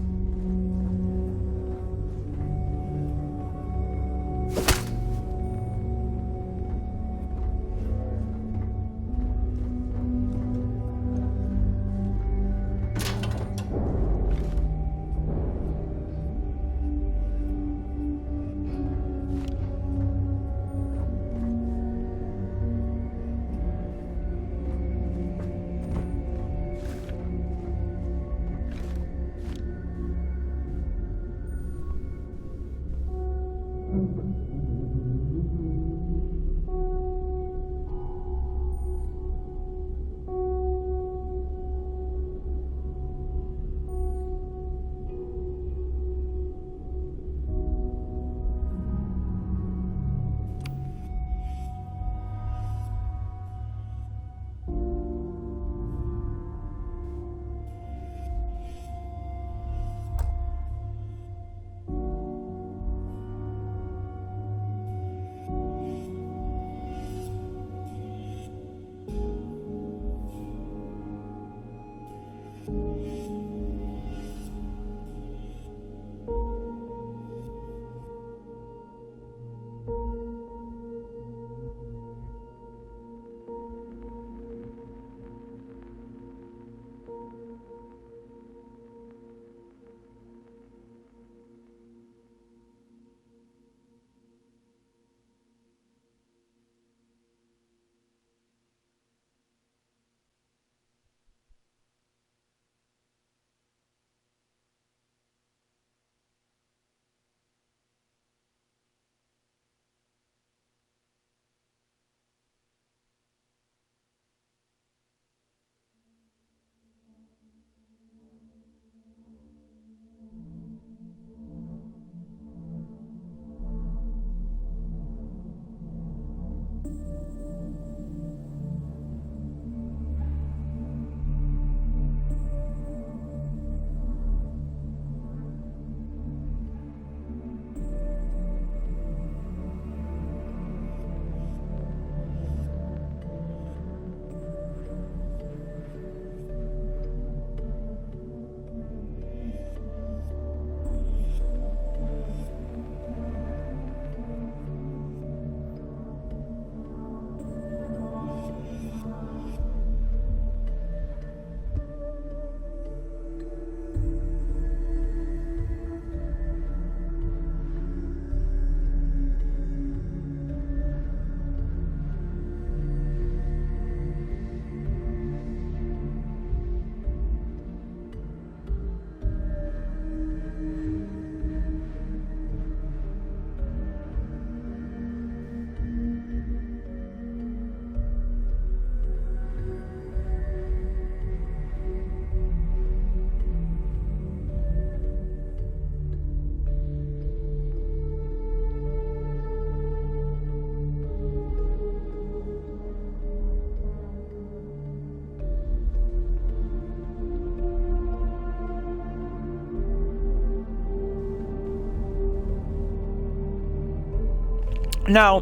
A: Now,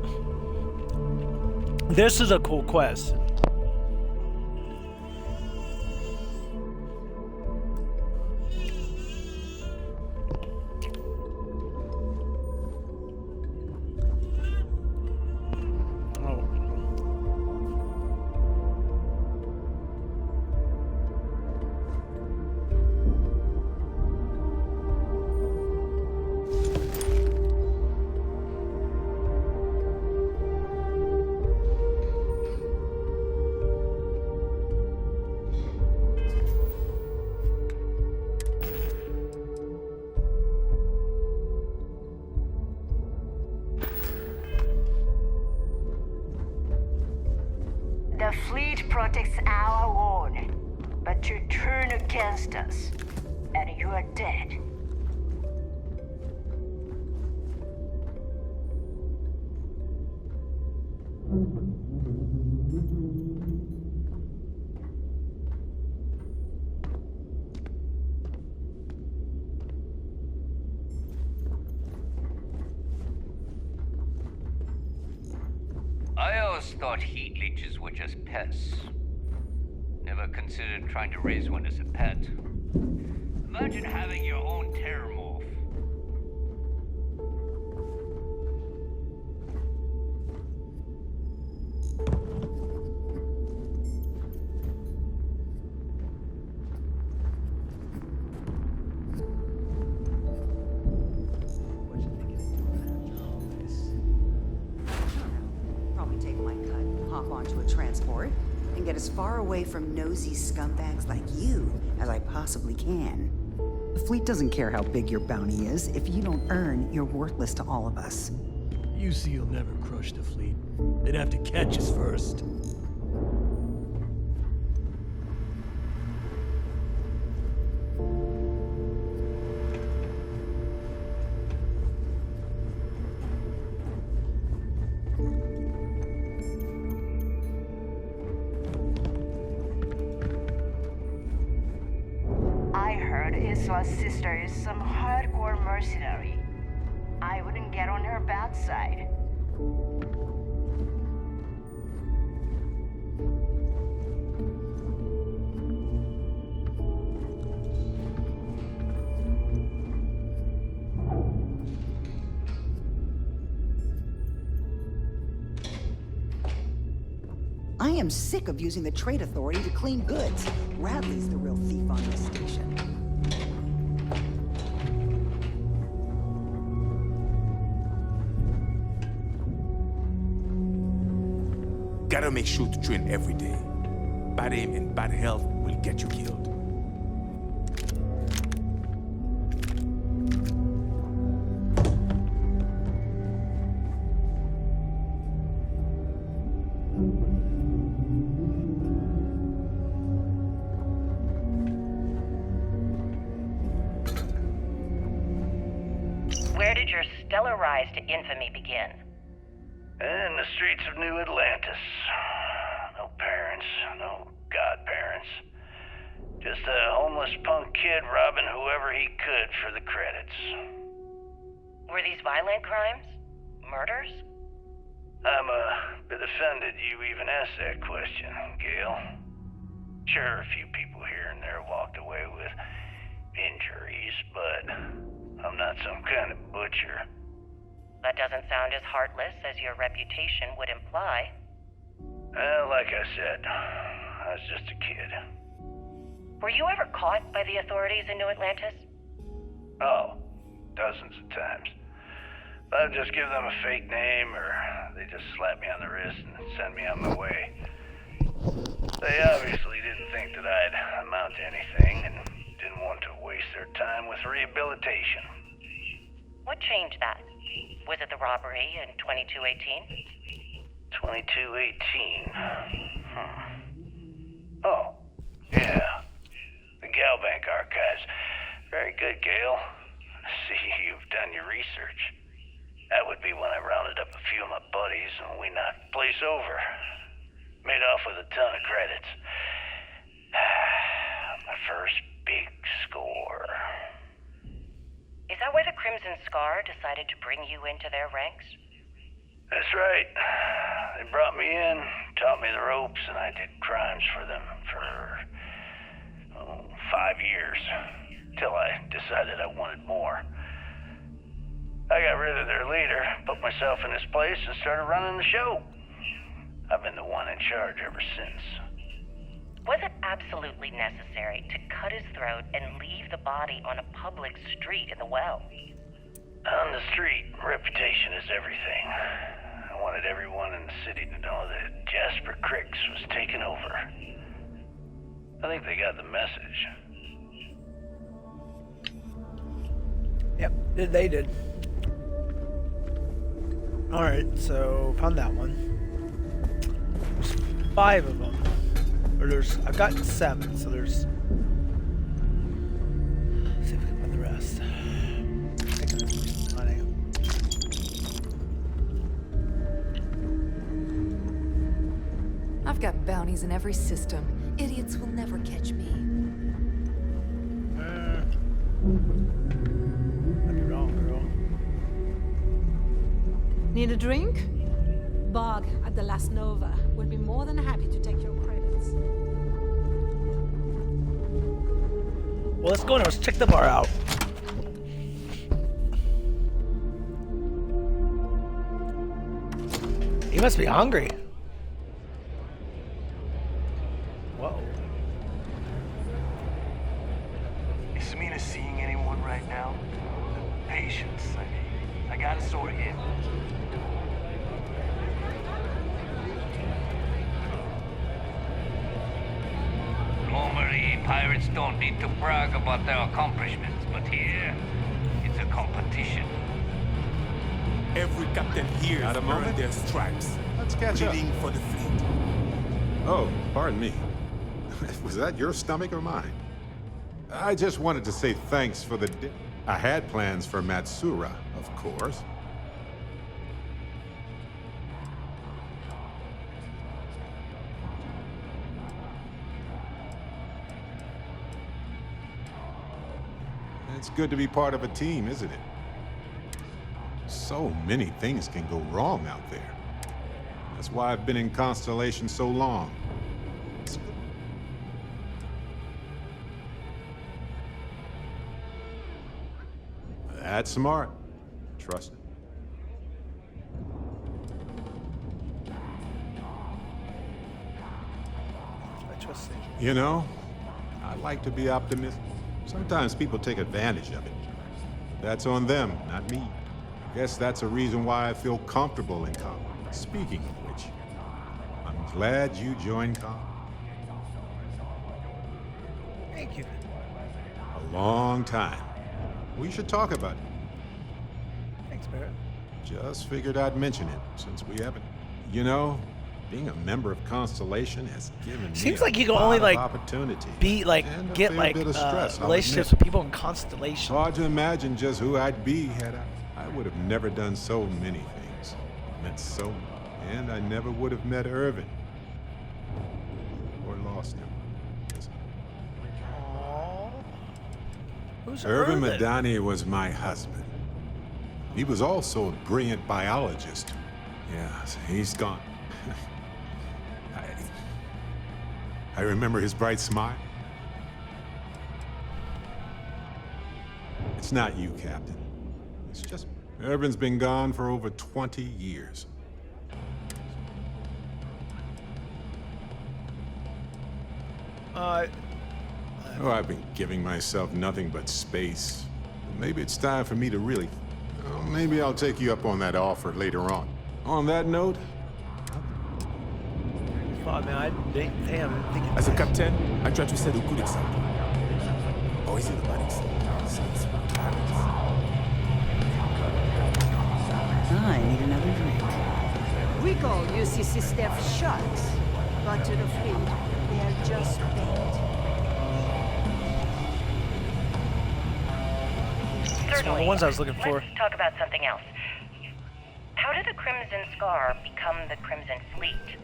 A: this is a cool quest.
Q: The fleet protects our world, but you turn against us, and you are dead.
U: I always thought heat leeches were just pests. Never considered trying to raise one as a pet. Imagine having your own terramorph.
T: Probably take my cut, hop onto a transport, and get as far away from nosy scumbags like you as I possibly can. The fleet doesn't care how big your bounty is. If you don't earn, you're worthless to all of us.
S: UC will never crush the fleet. They'd have to catch us first.
Q: I heard Isla's sister is some hardcore mercenary. I wouldn't get on her bad side.
T: I am sick of using the trade authority to clean goods. Radley's the real thief on this station.
G: Gotta make sure to train every day. Bad aim and bad health will get you killed.
B: Where did your stellar rise to infamy begin?
K: In the streets of New Atlantis. No parents, no godparents. Just a homeless punk kid robbing whoever he could for the credits.
B: Were these violent crimes? Murders?
K: I'm a bit offended you even asked that question, Gail. Sure, a few people here and there walked away with injuries, but I'm not some kind of butcher.
B: That doesn't sound as heartless as your reputation would imply.
K: Well, like I said, I was just a kid.
B: Were you ever caught by the authorities in New Atlantis?
K: Oh, dozens of times. I'd just give them a fake name, or they just slap me on the wrist and send me on my way. They obviously didn't think that I'd amount to anything, and didn't want to waste their time with rehabilitation.
B: What changed that? Was it the robbery in 2218?
K: 2218. Oh, yeah. The Galbank archives. Very good, Gail. See, you've done your research. That would be when I rounded up a few of my buddies and we knocked the place over. Made off with a ton of credits. My first big score.
B: Is that why the Crimson Scar decided to bring you into their ranks?
K: That's right. They brought me in, taught me the ropes, and I did crimes for them for 5 years. Till I decided I wanted more. I got rid of their leader, put myself in his place, and started running the show. I've been the one in charge ever since.
B: Was it absolutely necessary to cut his throat and leave the body on a public street in the well?
K: On the street, reputation is everything. I wanted everyone in the city to know that Jasper Cricks was taking over. I think they got the message.
A: Yep, they did. Alright, so found that one. There's 5 of them. Or I've got 7, so there's... Let's see if we can find the rest.
F: I've got bounties in every system. Idiots will never catch me.
A: I'd be wrong, girl.
D: Need a drink? Bog at the Last Nova will be more than happy to take your credits.
A: Well, let's go now. Let's check the bar out. He must be hungry. Whoa.
S: Is Samina seeing anyone right now? Patience, I mean. I gotta sort in.
U: Normally, pirates don't need to brag about their accomplishments, but here, it's a competition.
G: Every captain here
E: Got
G: has
E: a moment?
G: earned their stripes.
E: Let's catch up.
G: Bleeding for the fleet.
E: Oh, pardon me. Was that your stomach or mine? I just wanted to say thanks for the I had plans for Matsura, of course. It's good to be part of a team, isn't it? So many things can go wrong out there. That's why I've been in Constellation so long. That's smart. Trust it.
A: I trust it.
E: You know, I like to be optimistic. Sometimes people take advantage of it. That's on them, not me. I guess that's a reason why I feel comfortable in Com. Speaking of which, I'm glad you joined Com.
A: Thank you.
E: A long time. We should talk about it.
A: Thanks, Barrett.
E: Just figured I'd mention it, since we haven't. You know, being a member of Constellation has given
A: Seems
E: me
A: like you
E: a
A: can
E: lot
A: only
E: of
A: like
E: opportunity.
A: be like
E: and a
A: get
E: fair
A: like
E: bit of stress, I'll
A: relationships
E: admit.
A: with people in Constellation.
E: Hard to imagine just who I'd be had I would have never done so many things. Meant so much. And I never would have met Irvin. Or lost him.
A: Aww. Who's
E: Irvin
A: Irvin?
E: Madani was my husband. He was also a brilliant biologist. Yes, he's gone. I remember his bright smile. It's not you, Captain. It's just Irvin's been gone for over 20 years. Oh, I've been giving myself nothing but space. Maybe it's time for me to really... Oh, maybe I'll take you up on that offer later on. On that note...
A: Oh, man, I didn't think
G: As a captain, I try to set a good example. Or is it the bad example?
T: I need another drink.
Q: We call UCC staff sharks, but to the fleet, they are just bait.
A: It's one of the ones I was looking for.
B: Let's talk about something else. How did the Crimson Scar become the Crimson Fleet?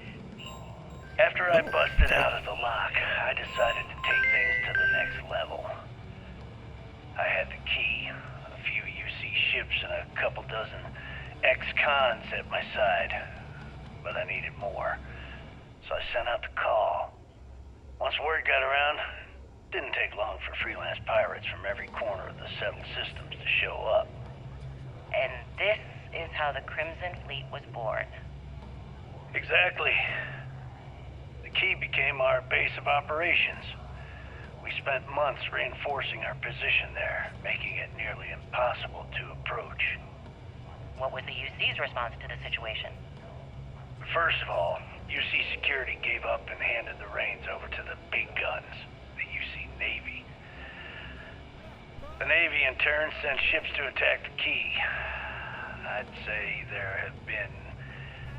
K: After I busted out of the lock, I decided to take things to the next level. I had the key, a few UC ships, and a couple dozen ex-cons at my side, but I needed more, so I sent out the call. Once word got around, didn't take long for freelance pirates from every corner of the settled systems to show up.
B: And this is how the Crimson Fleet was born.
K: Exactly. The key became our base of operations. We spent months reinforcing our position there, making it nearly impossible to approach.
B: What was the UC's response to the situation?
K: First of all, UC Security gave up and handed the reins over to the big guns, the UC Navy. The Navy, in turn, sent ships to attack the key. I'd say there have been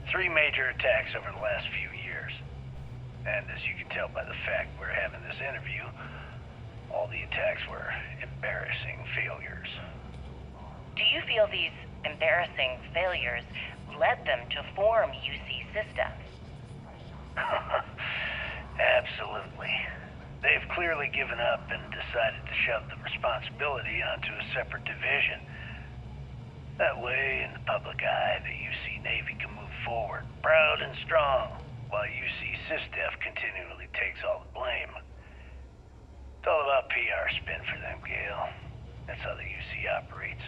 K: 3 major attacks over the last few years. And as you can tell by the fact we're having this interview, all the attacks were embarrassing failures.
B: Do you feel these embarrassing failures led them to form UC Systems?
K: Absolutely. They've clearly given up and decided to shove the responsibility onto a separate division. That way, in the public eye, the UC Navy can move forward, proud and strong, while UC SysDef continually takes all the blame. It's all about PR spin for them, Gale. That's how the UC operates.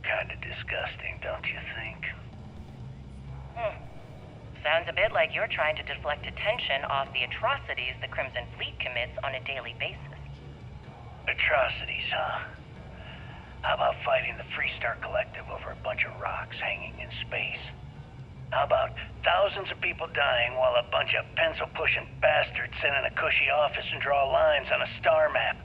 K: Kinda disgusting, don't you think?
B: Sounds a bit like you're trying to deflect attention off the atrocities the Crimson Fleet commits on a daily basis.
K: Atrocities, huh? How about fighting the Freestar Collective over a bunch of rocks hanging in space? How about thousands of people dying while a bunch of pencil-pushing bastards sit in a cushy office and draw lines on a star map?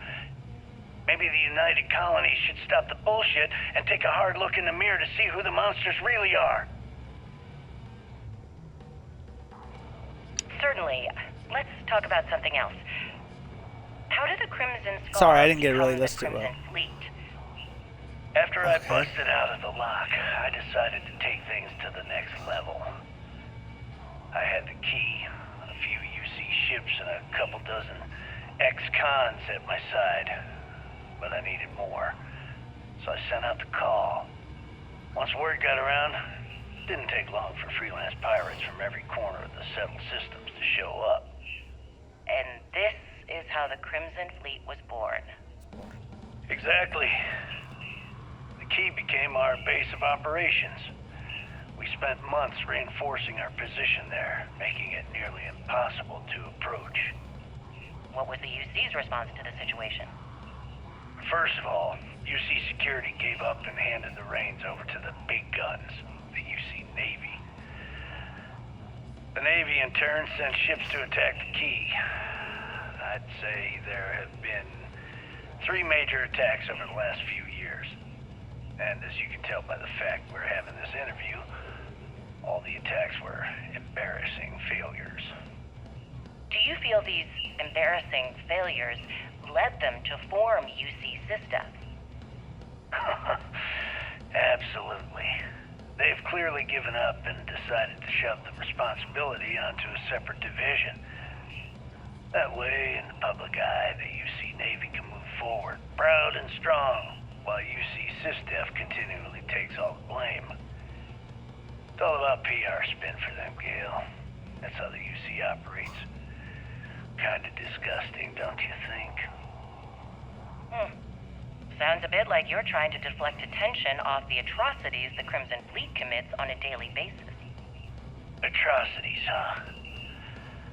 K: Maybe the United Colonies should stop the bullshit and take a hard look in the mirror to see who the monsters really are.
B: Certainly. Let's talk about something else. How did the Crimson Skull
A: Sorry, I didn't get it really
B: become the
A: listed well.
B: Crimson Fleet?
K: After I busted out of the lock, I decided to take things to the next level. I had the key, a few UC ships, and a couple dozen ex-cons at my side, but I needed more, so I sent out the call. Once word got around, didn't take long for freelance pirates from every corner of the settled systems to show up.
B: And this is how the Crimson Fleet was born.
K: Exactly. The key became our base of operations. We spent months reinforcing our position there, making it nearly impossible to approach.
B: What was the UC's response to the situation?
K: First of all, UC Security gave up and handed the reins over to the big guns, the UC Navy. The Navy, in turn, sent ships to attack the key. I'd say there have been 3 major attacks over the last few years. And as you can tell by the fact we're having this interview, all the attacks were embarrassing failures.
B: Do you feel these embarrassing failures led them to form UC Systems?
K: Absolutely. They've clearly given up and decided to shove the responsibility onto a separate division. That way, in the public eye, the UC Navy can move forward, proud and strong, while UC SysDef continually takes all the blame. It's all about PR spin for them, Gale. That's how the UC operates. Kinda disgusting, don't you think?
B: Sounds a bit like you're trying to deflect attention off the atrocities the Crimson Fleet commits on a daily basis.
K: Atrocities, huh?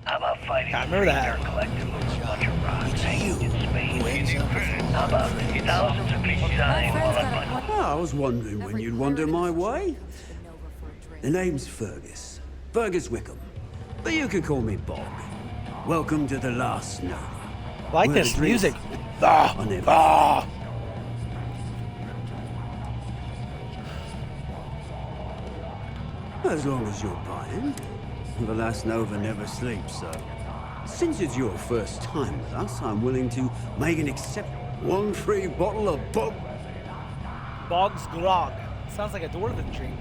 K: How about fighting
A: I remember that.
K: Freestar Collective over a bunch of rocks hanging in space? How about thousands of people dying while a bunch of...
H: Oh, I was wondering when you'd wander my way. The name's Fergus. Fergus Wickham. But you can call me Bog. Welcome to the Last Nova.
A: I like
H: Where
A: this
H: the
A: music.
H: truth
A: Ah,
H: are never
A: ah.
H: As long as you're buying. The Last Nova never sleeps, so... Since it's your first time with us, I'm willing to make an exception. 1 free bottle of Bog...
A: Bog's Grog. Sounds like a dwarven drink.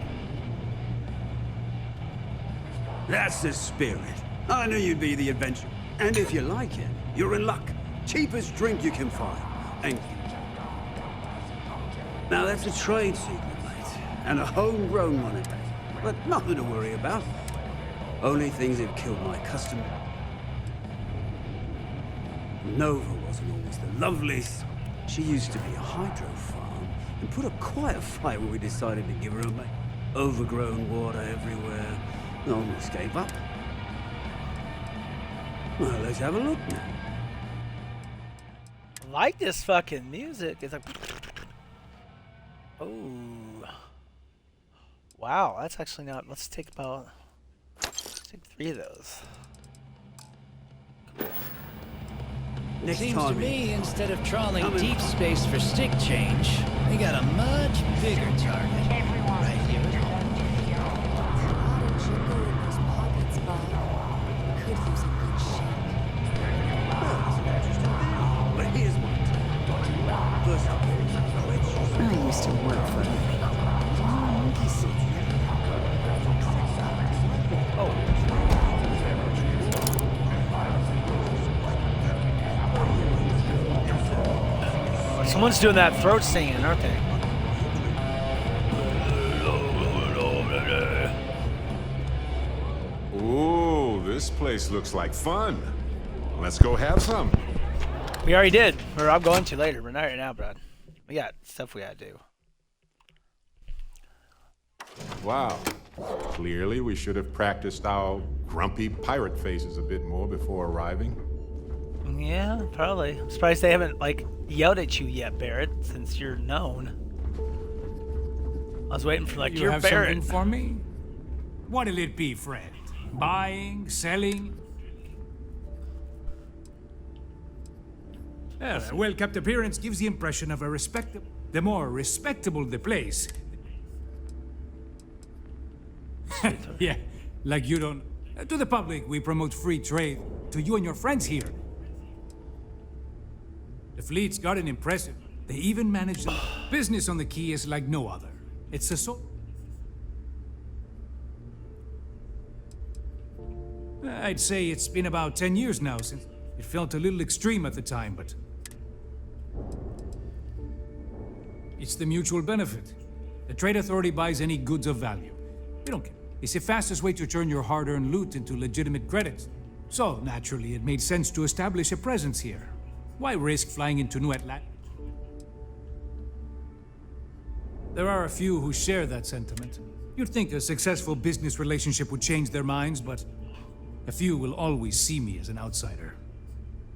H: That's the spirit. I knew you'd be the adventurer. And if you like it, you're in luck. Cheapest drink you can find. And... Now that's a trade secret, mate. And a homegrown one at that. But nothing to worry about. Only things that have killed my customer. Nova wasn't always the loveliest. She used to be a hydro farm and put up quite a fight when we decided to give her a mate. Overgrown water everywhere. Almost gave up. Well, let's have a look now.
A: I like this fucking music. It's like, oh, wow. That's actually not. Let's take 3 of those. Cool.
H: Next
C: Seems
H: time
C: to me, instead of trawling
H: Come in.
C: deep space for stick change, they got a much bigger target. Right here.
H: But here's one. First off,
T: I used to work for Monkey City.
A: Someone's doing that throat singing, aren't they?
E: Ooh, this place looks like fun. Let's go have some.
A: We already did, or I'm going to later, but not right now, Brad. We got stuff we gotta do.
E: Wow. Clearly, we should have practiced our grumpy pirate faces a bit more before arriving.
A: Yeah, probably. I'm surprised they haven't, like, yelled at you yet, Barrett, since you're known. I was waiting for, like,
V: You
A: you're
V: have
A: Barrett.
V: something for me? What'll it be, friend? Buying? Selling? A well-kept appearance gives the impression of a respectable... The more respectable the place... Yeah, like you don't... To the public, we promote free trade. To you and your friends here. The fleet's got an impressive... They even managed... Business on the quay is like no other. It's a so... I'd say it's been about 10 years now since... It felt a little extreme at the time, but... It's the mutual benefit. The trade authority buys any goods of value. They don't care. It's the fastest way to turn your hard-earned loot into legitimate credits. So, naturally, it made sense to establish a presence here. Why risk flying into New Atlantis? There are a few who share that sentiment. You'd think a successful business relationship would change their minds, but a few will always see me as an outsider.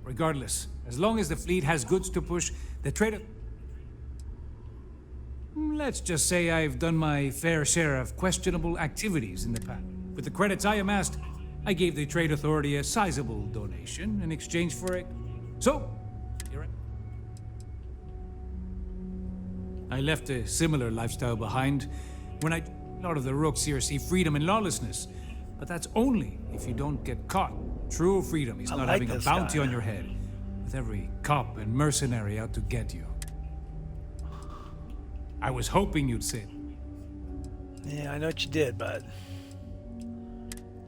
V: Regardless, as long as the fleet has goods to push, the trade... Let's just say I've done my fair share of questionable activities in the past. With the credits I amassed, I gave the Trade Authority a sizable donation in exchange for it. So, here I left a similar lifestyle behind when a lot of the rooks here see freedom and lawlessness. But that's only if you don't get caught. True freedom is not having a bounty on your head, with every cop and mercenary out to get you. I was hoping you'd say.
A: Yeah, I know what you did, but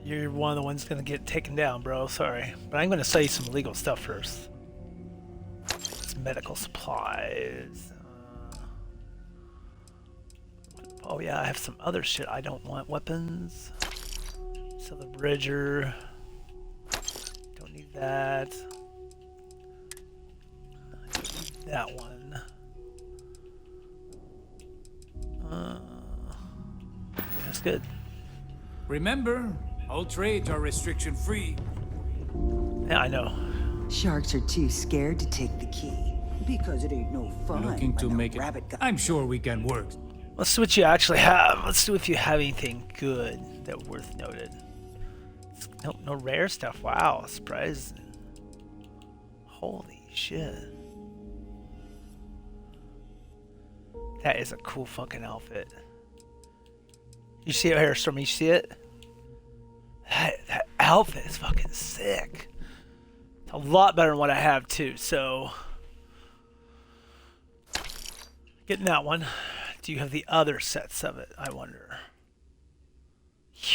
A: you're one of the ones gonna get taken down, bro. Sorry, but I'm gonna sell you some legal stuff first. Some medical supplies. Oh yeah, I have some other shit I don't want. Weapons. Sell the Bridger. Don't need that. I don't need that one. That's good.
V: Remember, all trades are restriction-free.
A: Yeah, I know.
T: Sharks are too scared to take the key because it ain't no fun.
V: Looking to
T: when a
V: make it.
T: rabbit got...
V: I'm sure we can work.
A: Let's see what you actually have. Let's see if you have anything good that worth noted. No rare stuff. Wow, surprise. Holy shit. That is a cool fucking outfit. You see it here, Stormy? You see it? That outfit is fucking sick. It's a lot better than what I have too, so getting that one. Do you have the other sets of it, I wonder?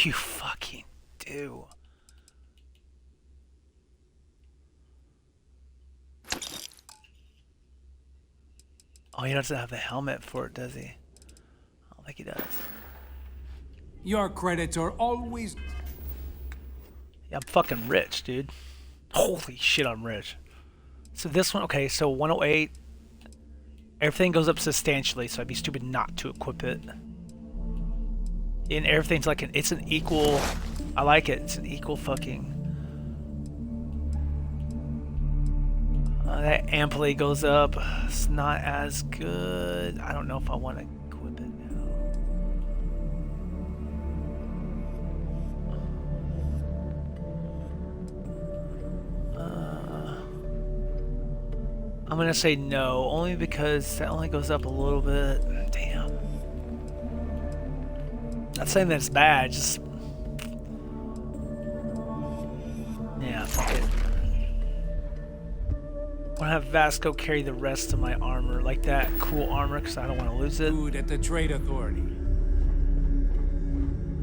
A: You fucking do. Oh, he doesn't have the helmet for it, does he? I don't think he does.
V: Your credits are always...
A: Yeah, I'm fucking rich, dude. Holy shit, I'm rich. So this one, okay, so 108. Everything goes up substantially, so I'd be stupid not to equip it. And everything's like it's an equal... I like it. It's an equal fucking... that amply goes up. It's not as good. I don't know if I want to equip it now. I'm gonna say no, only because that only goes up a little bit. Damn. Not saying that it's bad, just... Yeah, fuck it. I'm gonna have Vasco carry the rest of my armor, like that cool armor, because I don't want to lose it.
V: Food at the Trade Authority.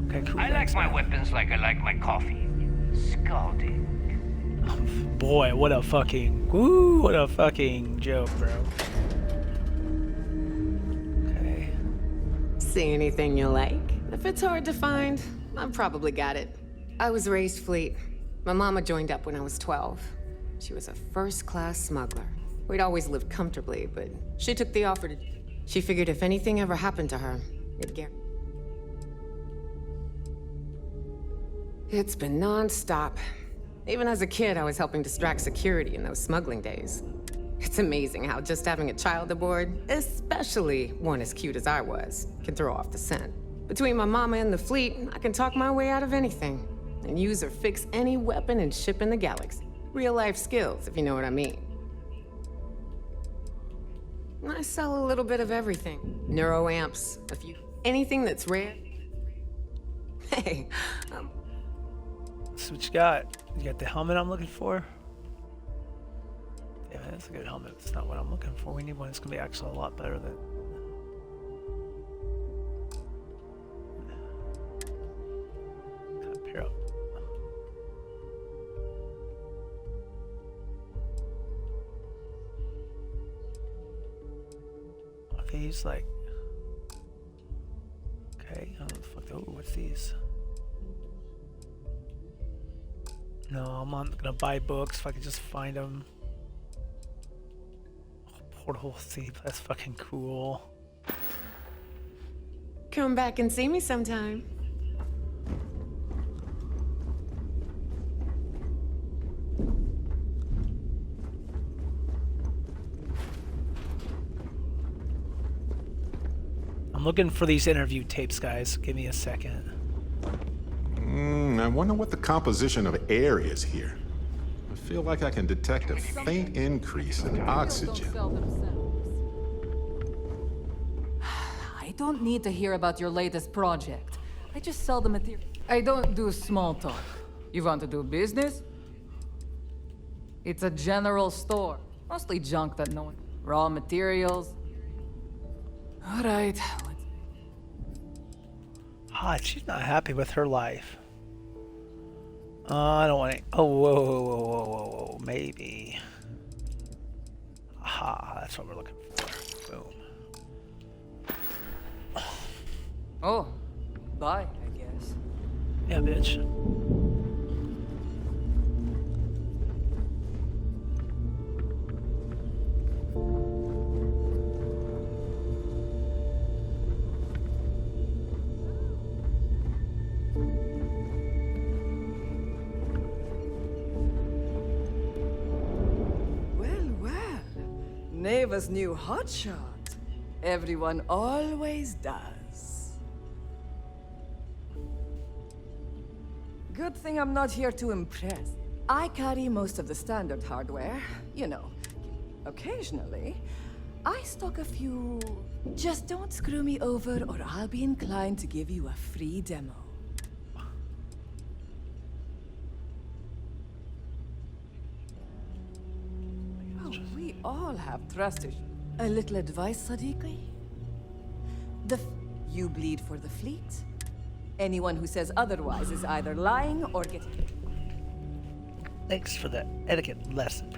A: Okay, cool.
U: I like my weapons like I like my coffee. Scalding.
A: Boy, what a fucking... Woo, what a fucking joke, bro. Okay.
M: See anything you like? If it's hard to find, I've probably got it. I was raised fleet. My mama joined up when I was 12. She was a first-class smuggler. We'd always lived comfortably, but she took the offer to... She figured if anything ever happened to her, it'd get... It's been non-stop. Even as a kid, I was helping distract security in those smuggling days. It's amazing how just having a child aboard, especially one as cute as I was, can throw off the scent. Between my mama and the fleet, I can talk my way out of anything, and use or fix any weapon and ship in the galaxy. Real-life skills, if you know what I mean. I sell a little bit of everything. Neuroamps, a few... anything that's rare. Hey,
A: That's what you got. You got the helmet I'm looking for? Yeah, that's a good helmet. It's not what I'm looking for. We need one that's going to be actually a lot better than... Kind of pair up. Are these like... Okay, I don't know what the fuck... Oh, what's these? No, I'm not gonna buy books if I could just find them. Oh, portal thief, that's fucking cool.
M: come back and see me sometime.
A: I'm looking for these interview tapes, guys. Give me a second.
E: I wonder what the composition of air is here. I feel like I can detect a faint increase in oxygen.
L: I don't need to hear about your latest project. I just sell the material. I don't do small talk. You want to do business? It's a general store. Mostly junk that no one... Raw materials. All right.
A: Ah, she's not happy with her life. I don't want to... Oh, whoa, maybe. Aha, that's what we're looking for. Boom.
L: Oh, bye, I guess.
A: Yeah, bitch.
L: Neva's new hotshot. Everyone always does. Good thing I'm not here to impress. I carry most of the standard hardware, you know. Occasionally, I stock a few... Just don't screw me over or I'll be inclined to give you a free demo. We all have trust issues. A little advice, Sadiqi? You bleed for the fleet. Anyone who says otherwise is either lying or getting...
A: Thanks for the etiquette lesson.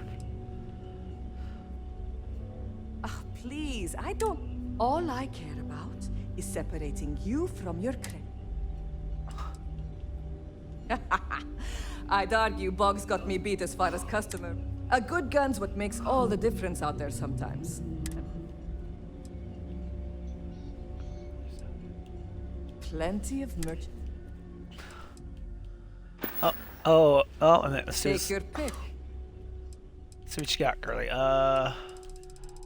L: Ah, please, I don't... All I care about is separating you from your credit. I'd argue Bog's got me beat as far as customer. A good gun's what makes all the difference out there sometimes. Plenty of merch.
A: Oh, and then let's
L: Take your pick.
A: see what you got, girly.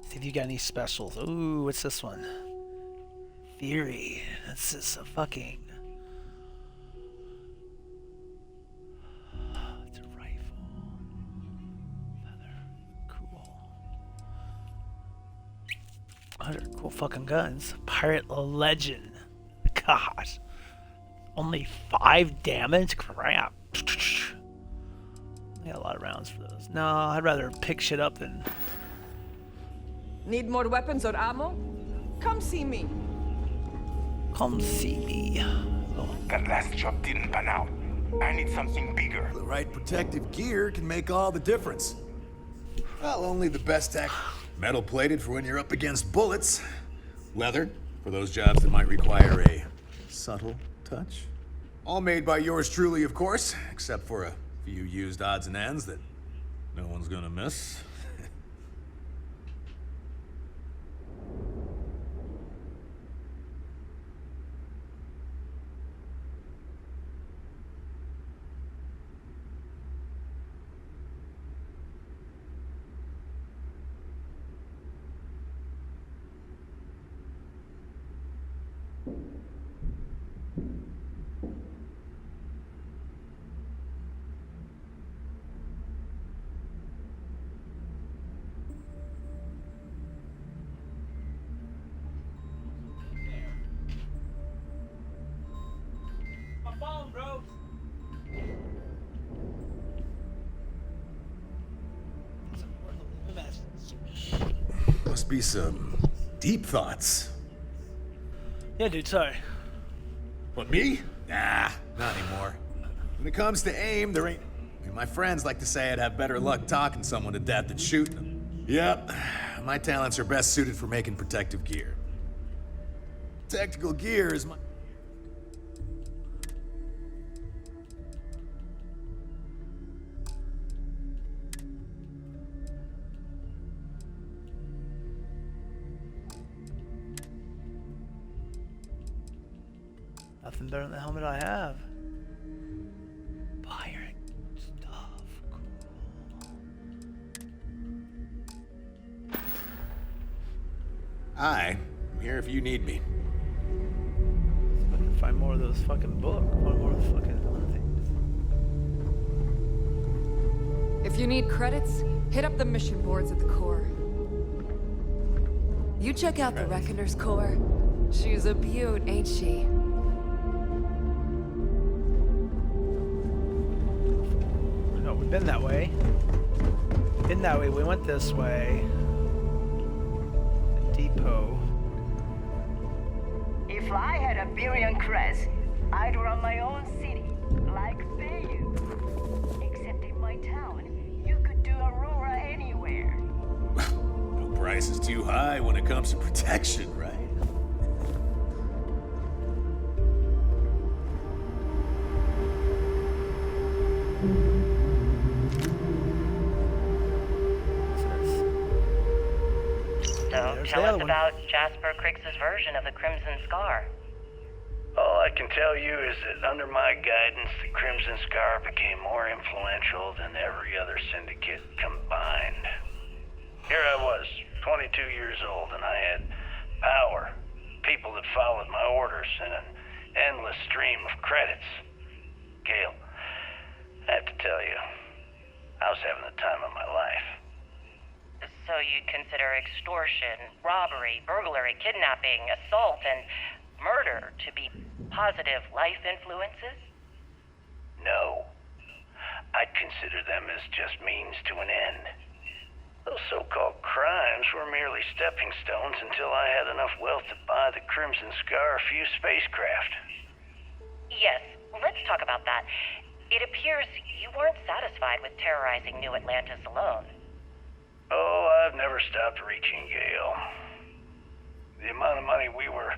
A: See if you got any specials. Ooh, what's this one? Theory. This is a fucking. It's a rifle. Feather. Cool. 100 cool fucking guns. Pirate Legend. God. Only 5 damage? Crap. I got a lot of rounds for those. No, I'd rather pick shit up than.
L: Need more weapons or ammo? Come see me.
A: Come see me. Oh.
N: That last job didn't pan out. I need something bigger.
O: The right protective gear can make all the difference. Well, only the best tech. Metal plated for when you're up against bullets. Leather for those jobs that might require a subtle touch. All made by yours truly, of course, except for a few used odds and ends that no one's gonna miss. Must be some deep thoughts.
A: Yeah, dude, sorry.
O: What, me? Nah, not anymore. When it comes to aim, there ain't... I mean, my friends like to say I'd have better luck talking someone to death than shooting them. Yep, my talents are best suited for making protective gear. Tactical gear is my...
A: Nothing better than the helmet I have. Pirate stuff. Cool.
O: I'm here if you need me.
A: I can find more of those fucking books. More of the fucking other things.
L: If you need credits, hit up the mission boards at the Corps. You check out the Reckoner's Corps. She's a beaut, ain't she?
A: No, we've been that way. Been that way. We went this way. The depot.
Q: If I had a billion creds, I'd run my own city, like Bayou. Except in my town, you could do Aurora anywhere.
O: No price is too high when it comes to protection, right?
B: So, tell us about Jasper Cricks's version of the Crimson Scar.
K: All I can tell you is that under my guidance, the Crimson Scar became more influential than every other syndicate combined. Here I was, 22 years old, and I had power, people that followed my orders, and an endless stream of credits. Gale, I have to tell you, I was having the time of my life.
B: So you'd consider extortion, robbery, burglary, kidnapping, assault, and murder to be positive life influences?
K: No. I'd consider them as just means to an end. Those so-called crimes were merely stepping stones until I had enough wealth to buy the Crimson Scar a few spacecraft.
B: Yes, let's talk about that. It appears you weren't satisfied with terrorizing New Atlantis alone.
K: Oh, I've never stopped reaching, Gale. The amount of money we were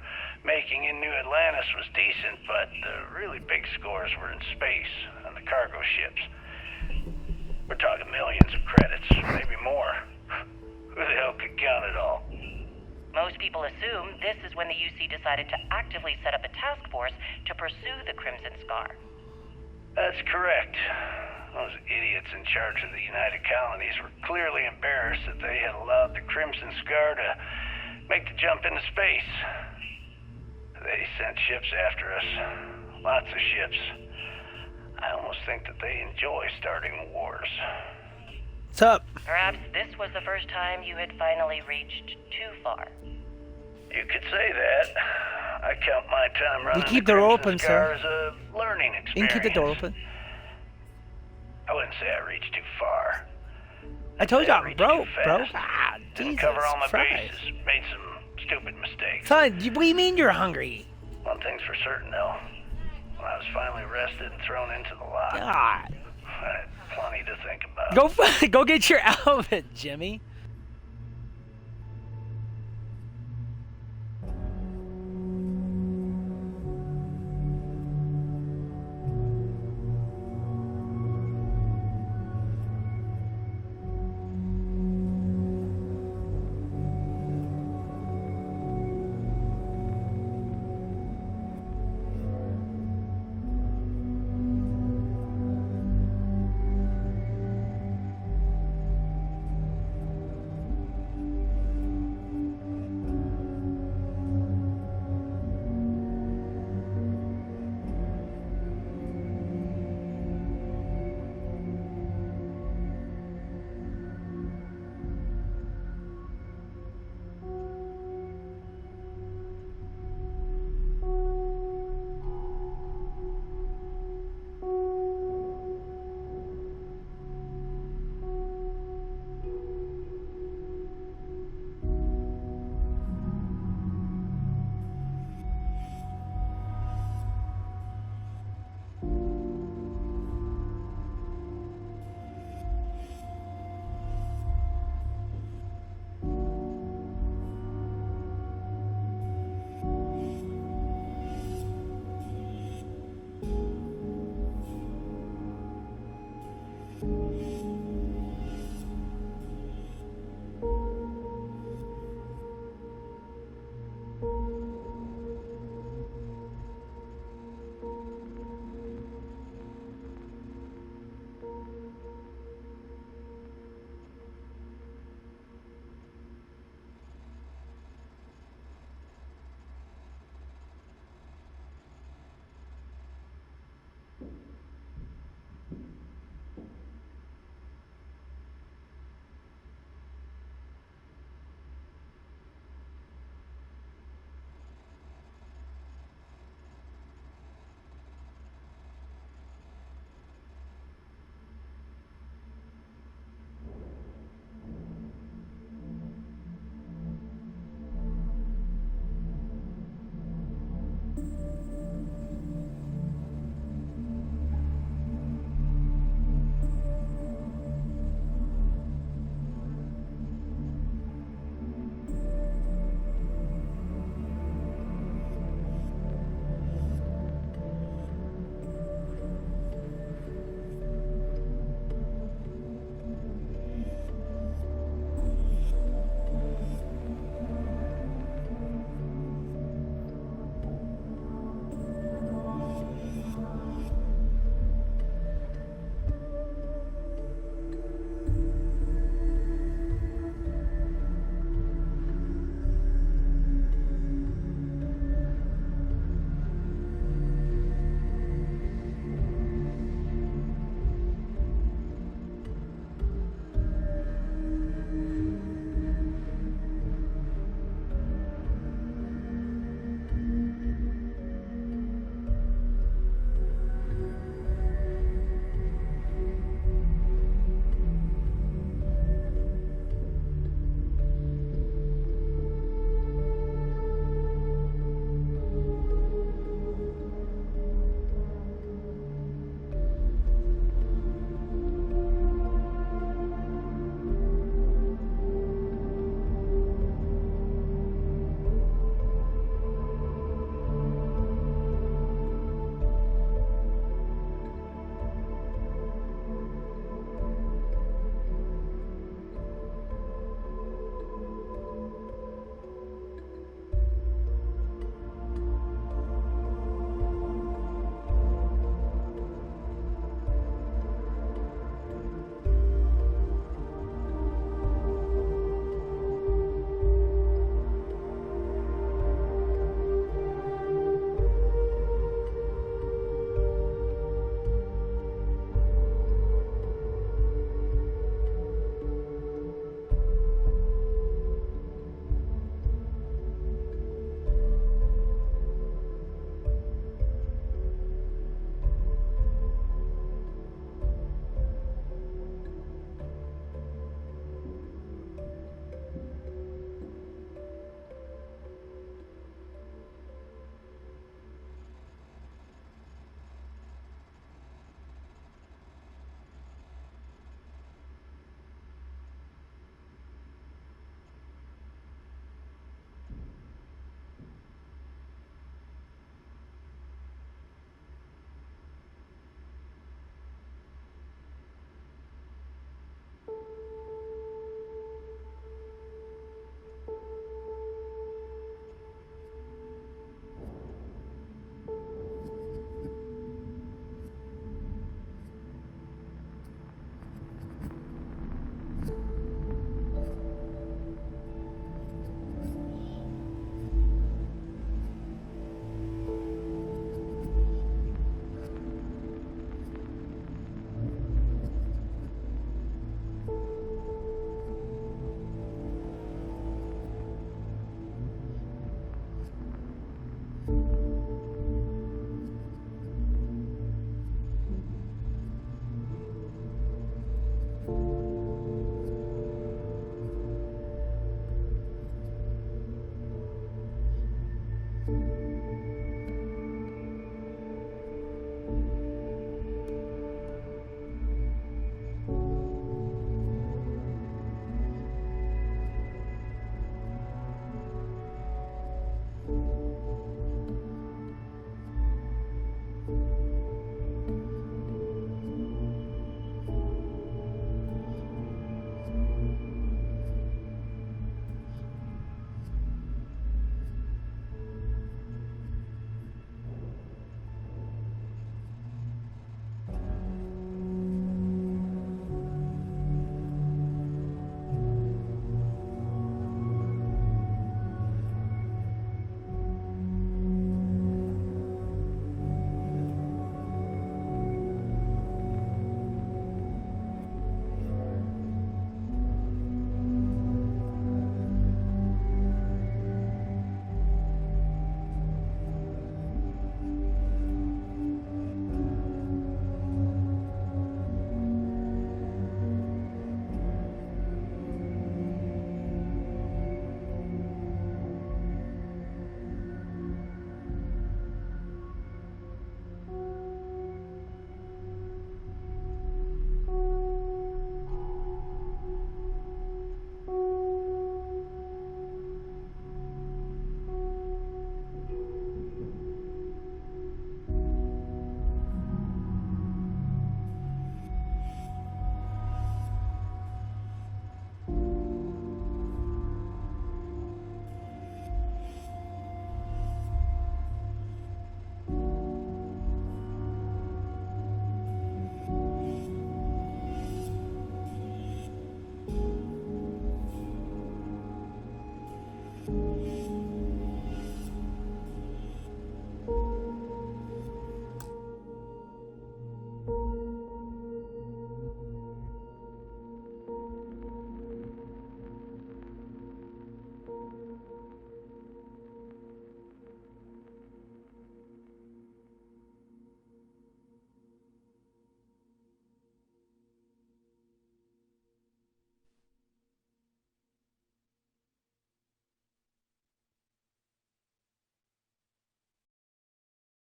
R: Making in New Atlantis was decent, but the really big scores were in space and the cargo ships. We're talking millions of credits, maybe more. Who the hell could count it all?
B: Most people assume this is when the UC decided to actively set up a task force to pursue the Crimson Scar.
R: That's correct. Those idiots in charge of the United Colonies were clearly embarrassed that they had allowed the Crimson Scar to make the jump into space. They sent ships after us. Lots of ships. I almost think that they enjoy starting wars.
A: What's up?
B: Perhaps this was the first time you had finally reached too far.
R: You could say that. I count my time running
A: You keep
R: the
A: the door
R: Crimson
A: open,
R: Scar
A: sir.
R: as a learning experience.
A: You can keep the door open.
R: I wouldn't say I reached too far.
A: I told you
R: I
A: I'm
R: reached
A: broke,
R: too
A: bro.
R: fast.
A: Ah,
R: Didn't
A: Jesus
R: cover all my
A: Christ.
R: bases. Made some stupid mistakes.
A: Son, what do you mean you're hungry?
R: One thing's for certain, though. When I was finally arrested and thrown into the lot,
A: God.
R: I had plenty to think about.
A: Go get your outfit, Jimmy.